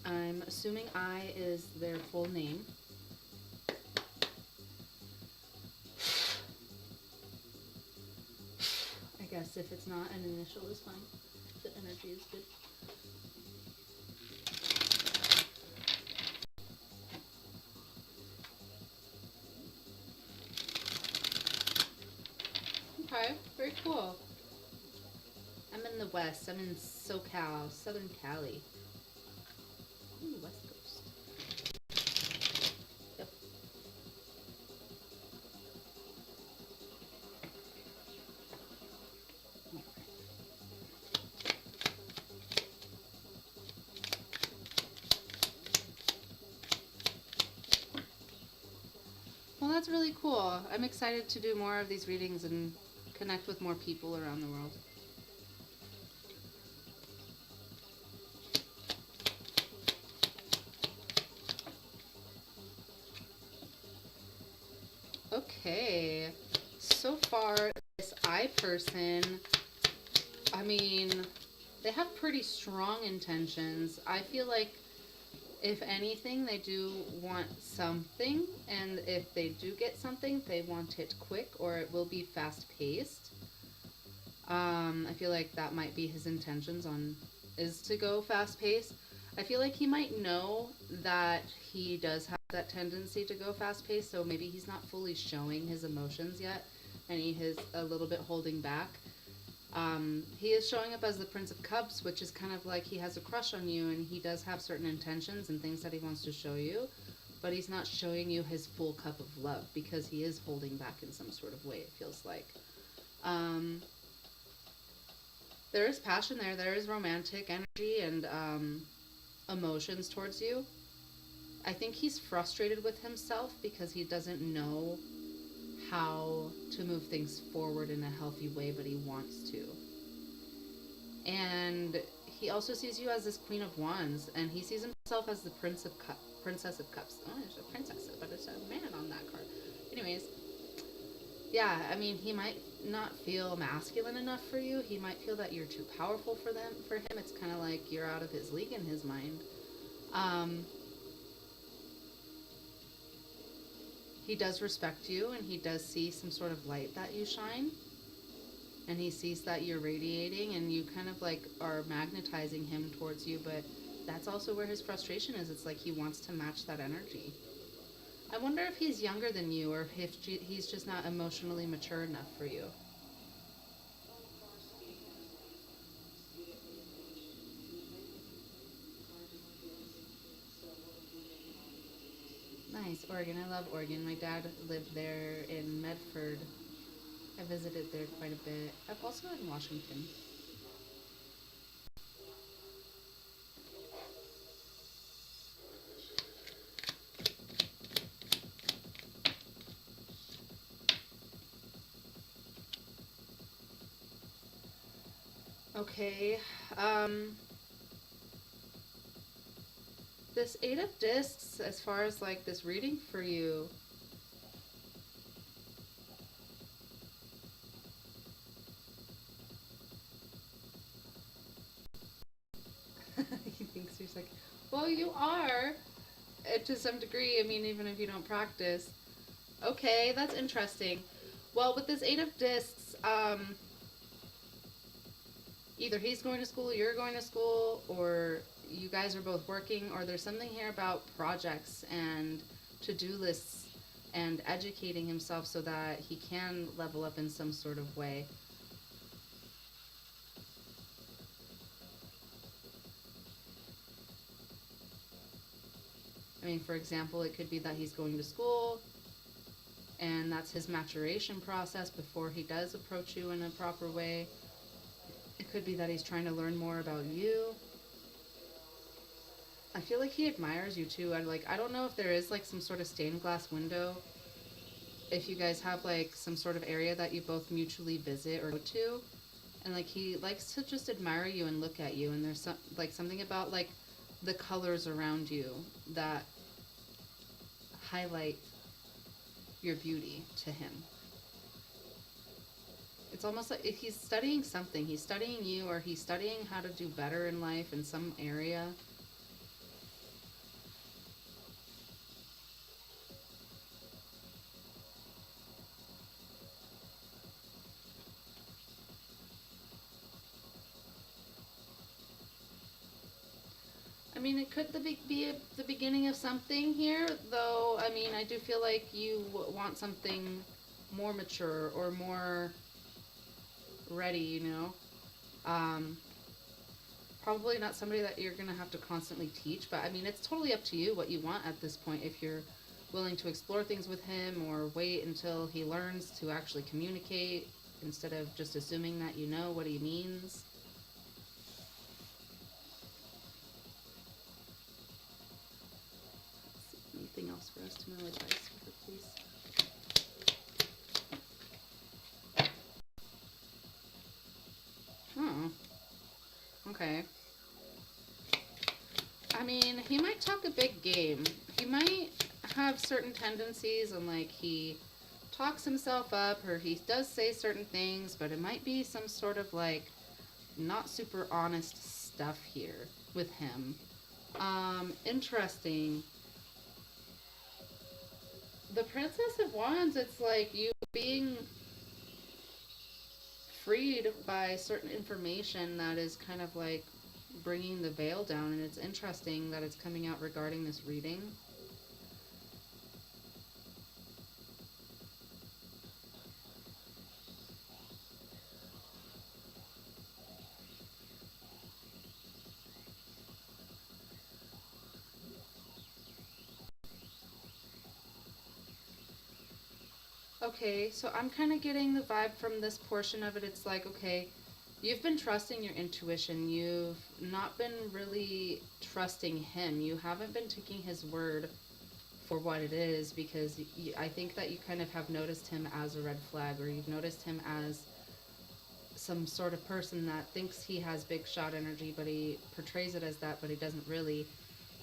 I'm assuming I is their full name. I guess if it's not, an initial is fine. The energy is good. Okay, very cool. I'm in the West. I'm in SoCal, Southern Cali. Ooh, West Coast. Yep. Well, that's really cool. I'm excited to do more of these readings and connect with more people around the world. Okay, so far, this I person, I mean, they have pretty strong intentions. I feel like, if anything, they do want something, and if they do get something, they want it quick, or it will be fast-paced. I feel like that might be his intentions is to go fast-paced. I feel like he might know that he does have that tendency to go fast-paced, so maybe he's not fully showing his emotions yet, and he is a little bit holding back. He is showing up as the Prince of Cups, which is kind of like he has a crush on you, and he does have certain intentions and things that he wants to show you, but he's not showing you his full cup of love because he is holding back in some sort of way, it feels like. There is passion there, there is romantic energy, and emotions towards you. I think he's frustrated with himself because he doesn't know how to move things forward in a healthy way, but he wants to. And he also sees you as this Queen of Wands, and he sees himself as the Princess of Cups. Oh, there's a princess, but it's a man on that card. Anyways, yeah, I mean, he might not feel masculine enough for you. He might feel that you're too powerful for him. It's kind of like you're out of his league in his mind. Um, he does respect you, and he does see some sort of light that you shine, and he sees that you're radiating, and you kind of like are magnetizing him towards you. But that's also where his frustration is. It's like he wants to match that energy. I wonder if he's younger than you, or if he's just not emotionally mature enough for you. Nice, Oregon. I love Oregon. My dad lived there in Medford. I visited there quite a bit. I've also been in Washington. Okay. Um, this Eight of Discs, as far as like this reading for you, he thinks you're like, well, you are, to some degree. I mean, even if you don't practice. Okay, that's interesting. Well, with this Eight of Discs, either he's going to school, you're going to school, or you guys are both working, or there's something here about projects and to-do lists and educating himself so that he can level up in some sort of way. I mean, for example, it could be that he's going to school and that's his maturation process before he does approach you in a proper way. It could be that he's trying to learn more about you. I feel like he admires you too. I don't know if there is like some sort of stained glass window. If you guys have like some sort of area that you both mutually visit or go to, and like he likes to just admire you and look at you, and there's something about like the colors around you that highlight your beauty to him. It's almost like if he's studying something, he's studying you, or he's studying how to do better in life in some area. I mean, it could be the beginning of something here, though. I mean, I do feel like you want something more mature or more ready, you know? Um, Probably not somebody that you're going to have to constantly teach, but I mean, it's totally up to you what you want at this point. If you're willing to explore things with him or wait until he learns to actually communicate instead of just assuming that you know what he means. Anything else for us to know? Advice with it, please. Oh, okay. I mean, he might talk a big game. He might have certain tendencies and like he talks himself up or he does say certain things, but it might be some sort of like not super honest stuff here with him. Interesting. The Princess of Wands, it's like you being freed by certain information that is kind of like bringing the veil down, and it's interesting that it's coming out regarding this reading. Okay, so I'm kind of getting the vibe from this portion of it. It's like, okay, You've been trusting your intuition. You've not been really trusting him. You haven't been taking his word for what it is because I think that you kind of have noticed him as a red flag, or you've noticed him as some sort of person that thinks he has big shot energy, but he portrays it as that, but he doesn't really.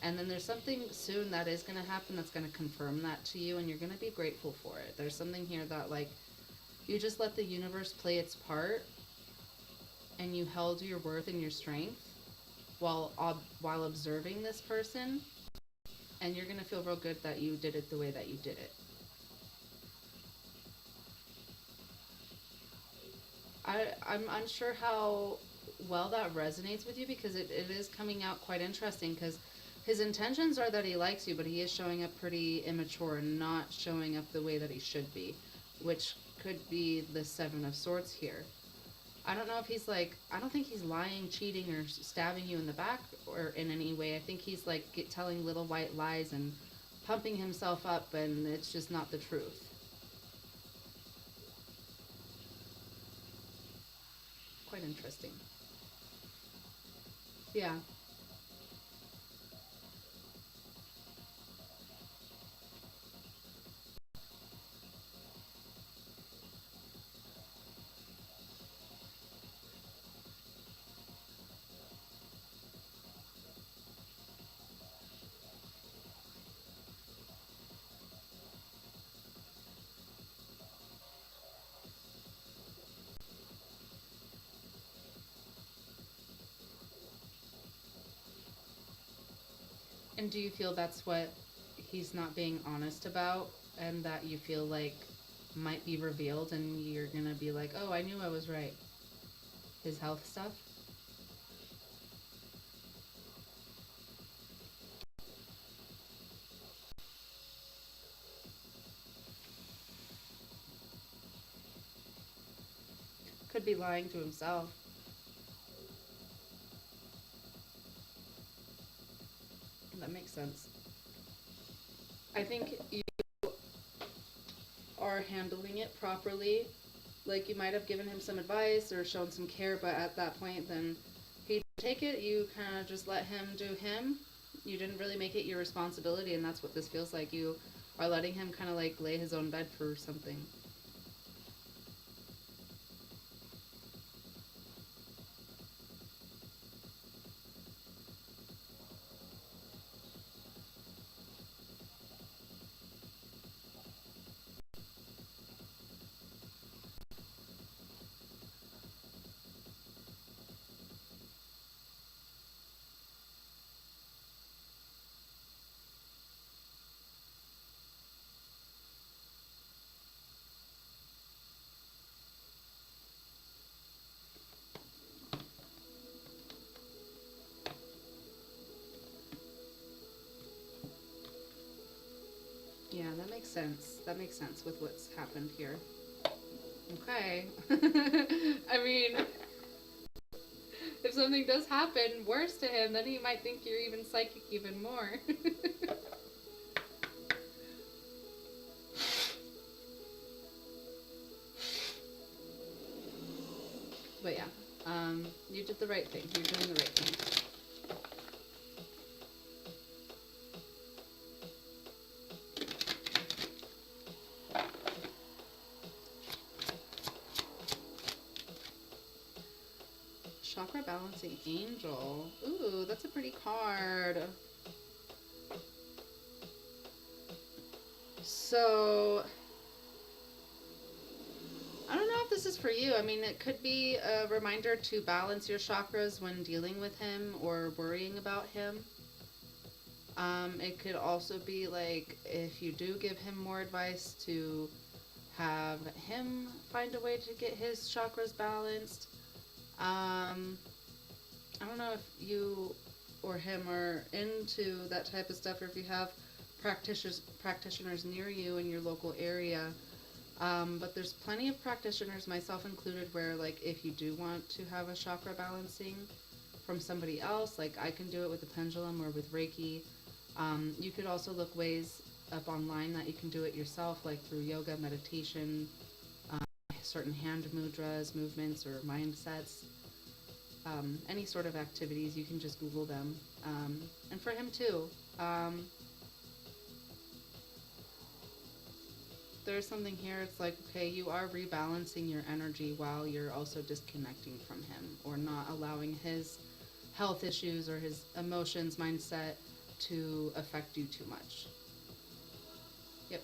And then there's something soon that is going to happen that's going to confirm that to you, and you're going to be grateful for it. There's something here that, like, you just let the universe play its part, and you held your worth and your strength while observing this person, and you're going to feel real good that you did it the way that you did it. I'm unsure how well that resonates with you because it is coming out quite interesting because his intentions are that he likes you, but he is showing up pretty immature and not showing up the way that he should be, which could be the Seven of Swords here. I don't know if he's like, I don't think he's lying, cheating, or stabbing you in the back or in any way. I think he's like telling little white lies and pumping himself up, and it's just not the truth. Quite interesting. Yeah. And do you feel that's what he's not being honest about, and that you feel like might be revealed, and you're gonna be like, oh, I knew I was right? His health stuff? Could be lying to himself. That makes sense. I think you are handling it properly. Like, you might have given him some advice or shown some care, but at that point, then he didn't take it. You kind of just let him do him. You didn't really make it your responsibility, and that's what this feels like. You are letting him kind of like lay his own bed for something. Yeah, that makes sense. That makes sense with what's happened here. Okay. I mean, if something does happen worse to him, then he might think you're even psychic even more. But yeah, you did the right thing. You're doing the right thing. Chakra Balancing Angel. Ooh, that's a pretty card. So, I don't know if this is for you. I mean, it could be a reminder to balance your chakras when dealing with him or worrying about him. It could also be like if you do give him more advice to have him find a way to get his chakras balanced. I don't know if you or him are into that type of stuff, or if you have practitioners near you in your local area. But there's plenty of practitioners, myself included, where like if you do want to have a chakra balancing from somebody else, like I can do it with a pendulum or with Reiki. You could also look ways up online that you can do it yourself, like through yoga, meditation, certain hand mudras, movements, or mindsets. any sort of activities, you can just Google them. And for him too. There's something here, it's like, okay, you are rebalancing your energy while you're also disconnecting from him, or not allowing his health issues or his emotions, mindset to affect you too much. Yep.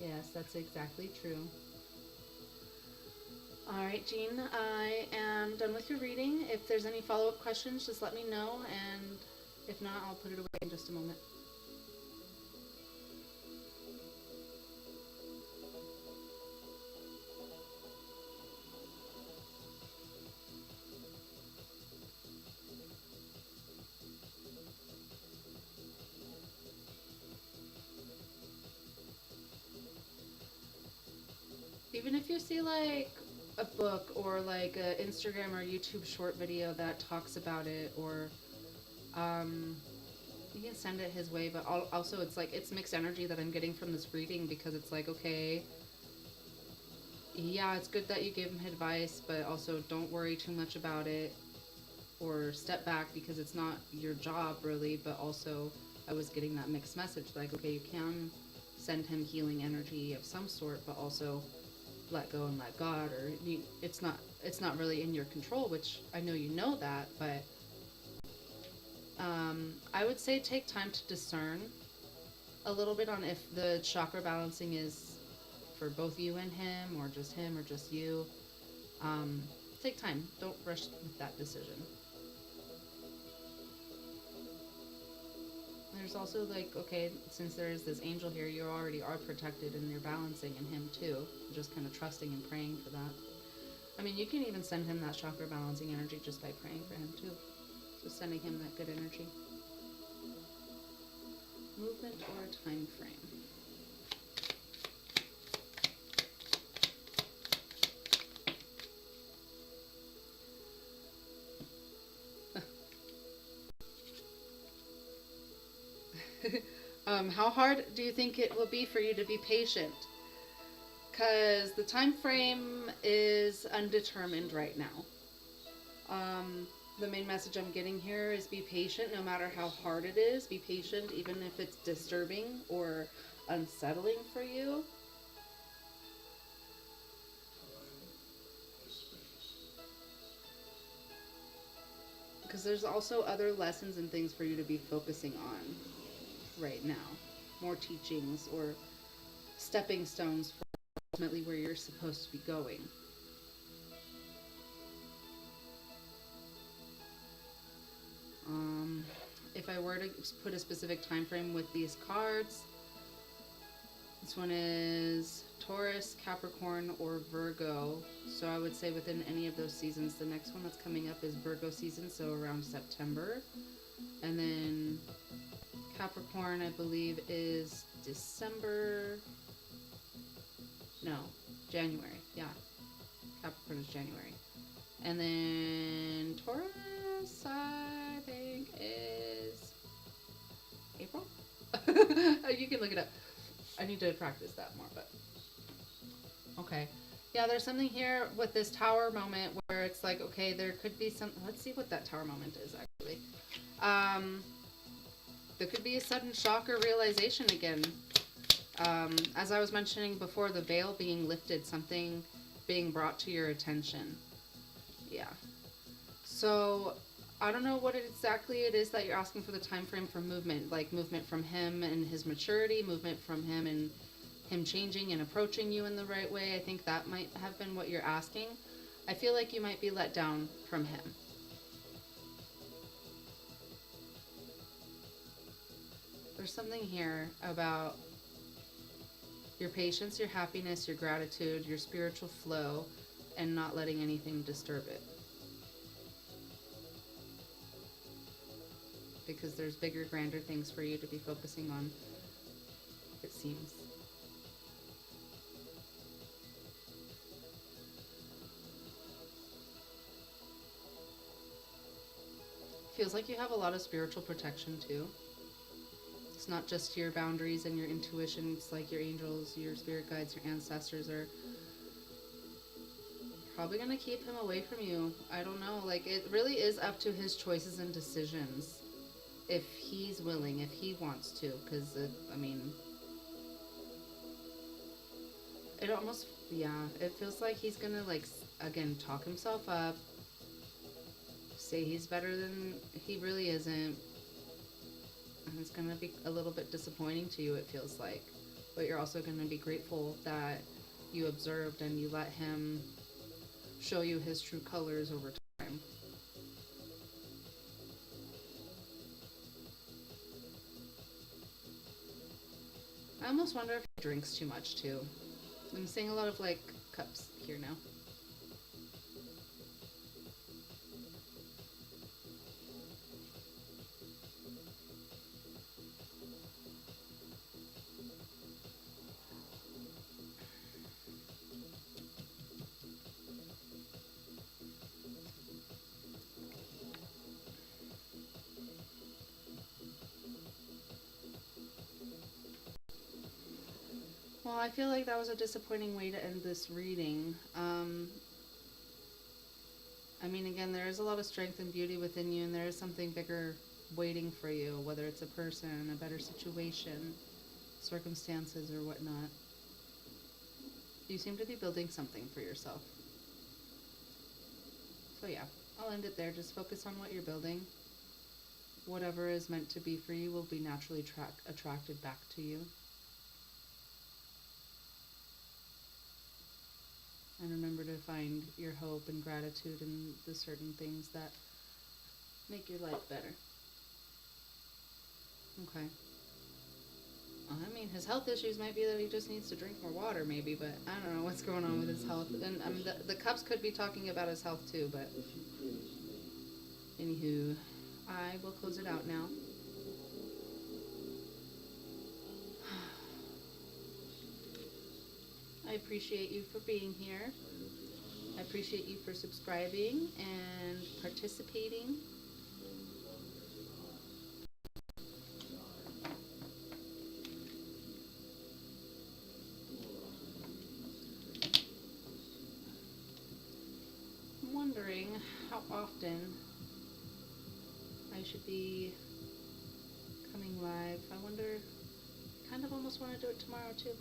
Yes, that's exactly true. All right, Jean, I am done with your reading. If there's any follow-up questions, just let me know, and if not, I'll put it away in just a moment. Even if you see like a book or like a Instagram or YouTube short video that talks about it, or um, you can send it his way. But also, it's like it's mixed energy that I'm getting from this reading, because it's like, okay, yeah, it's good that you gave him advice, but also don't worry too much about it, or step back because it's not your job really. But also, I was getting that mixed message, like, okay, you can send him healing energy of some sort, but also let go and let God, or it's not really in your control, which I know you know that, but I would say take time to discern a little bit on if the chakra balancing is for both you and him or just you. Um, Take time. Don't rush with that decision. There's also like, okay, since there is this angel here, you already are protected and you're balancing in him too. Just kind of trusting and praying for that. I mean, you can even send him that chakra balancing energy just by praying for him too. Just sending him that good energy. Movement or time frame. How hard do you think it will be for you to be patient? Because the time frame is undetermined right now. The main message I'm getting here is be patient no matter how hard it is. Be patient even if it's disturbing or unsettling for you. Because there's also other lessons and things for you to be focusing on right now. More teachings or stepping stones for ultimately where you're supposed to be going. If I were to put a specific time frame with these cards, this one is Taurus, Capricorn, or Virgo. So I would say within any of those seasons. The next one that's coming up is Virgo season, so around September. And then Capricorn, I believe, is December. No, January. Yeah, Capricorn is January. And then Taurus, I think, is April. You can look it up. I need to practice that more, but okay. Yeah, there's something here with this tower moment where it's like, okay, there could be some. Let's see what that tower moment is actually. There could be a sudden shock or realization again. As I was mentioning before, the veil being lifted, something being brought to your attention. Yeah. So I don't know what exactly it is that you're asking for the time frame for movement, like movement from him and his maturity, movement from him and him changing and approaching you in the right way. I think that might have been what you're asking. I feel like you might be let down from him. There's something here about your patience, your happiness, your gratitude, your spiritual flow, and not letting anything disturb it. Because there's bigger, grander things for you to be focusing on, it seems. Feels like you have a lot of spiritual protection too. It's not just your boundaries and your intuition. It's like your angels, your spirit guides, your ancestors are probably gonna keep him away from you. I don't know. Like, it really is up to his choices and decisions. If he's willing, if he wants to. Because, I mean, it almost, yeah, it feels like he's gonna, like, again, talk himself up, say he's better than he really isn't. And it's gonna be a little bit disappointing to you, it feels like. But you're also gonna be grateful that you observed and you let him show you his true colors over time. I almost wonder if he drinks too much too. I'm seeing a lot of like cups here now. Well, I feel like that was a disappointing way to end this reading. I mean, again, there is a lot of strength and beauty within you, and there is something bigger waiting for you, whether it's a person, a better situation, circumstances, or whatnot. You seem to be building something for yourself. So, yeah, I'll end it there. Just focus on what you're building. Whatever is meant to be for you will be naturally attracted back to you. And remember to find your hope and gratitude in the certain things that make your life better. Okay. Well, I mean, his health issues might be that he just needs to drink more water, maybe, but I don't know what's going on with his health. And the cups could be talking about his health too, but anywho, I will close it out now. I appreciate you for being here. I appreciate you for subscribing and participating. I'm wondering how often I should be coming live. I wonder, I kind of almost want to do it tomorrow too.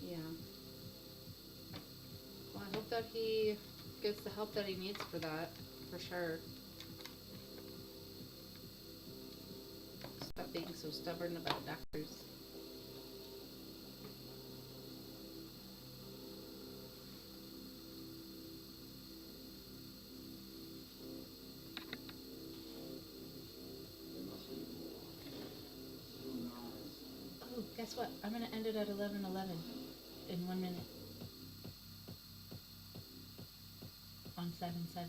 Yeah. Well, I hope that he gets the help that he needs for that, for sure. Stop being so stubborn about doctors. Oh, guess what? I'm gonna end it at 11:11 in 1 minute. On 7/7.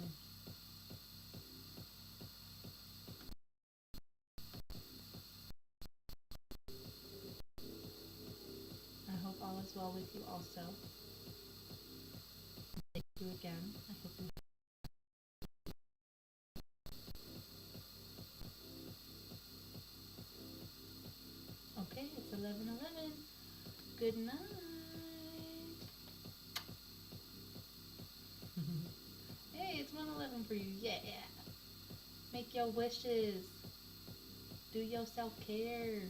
I hope all is well with you also. Thank you again. I hope you. Okay, it's 11:11. Good night. Hey, it's 1:11 for you. Yeah. Make your wishes. Do your self-care.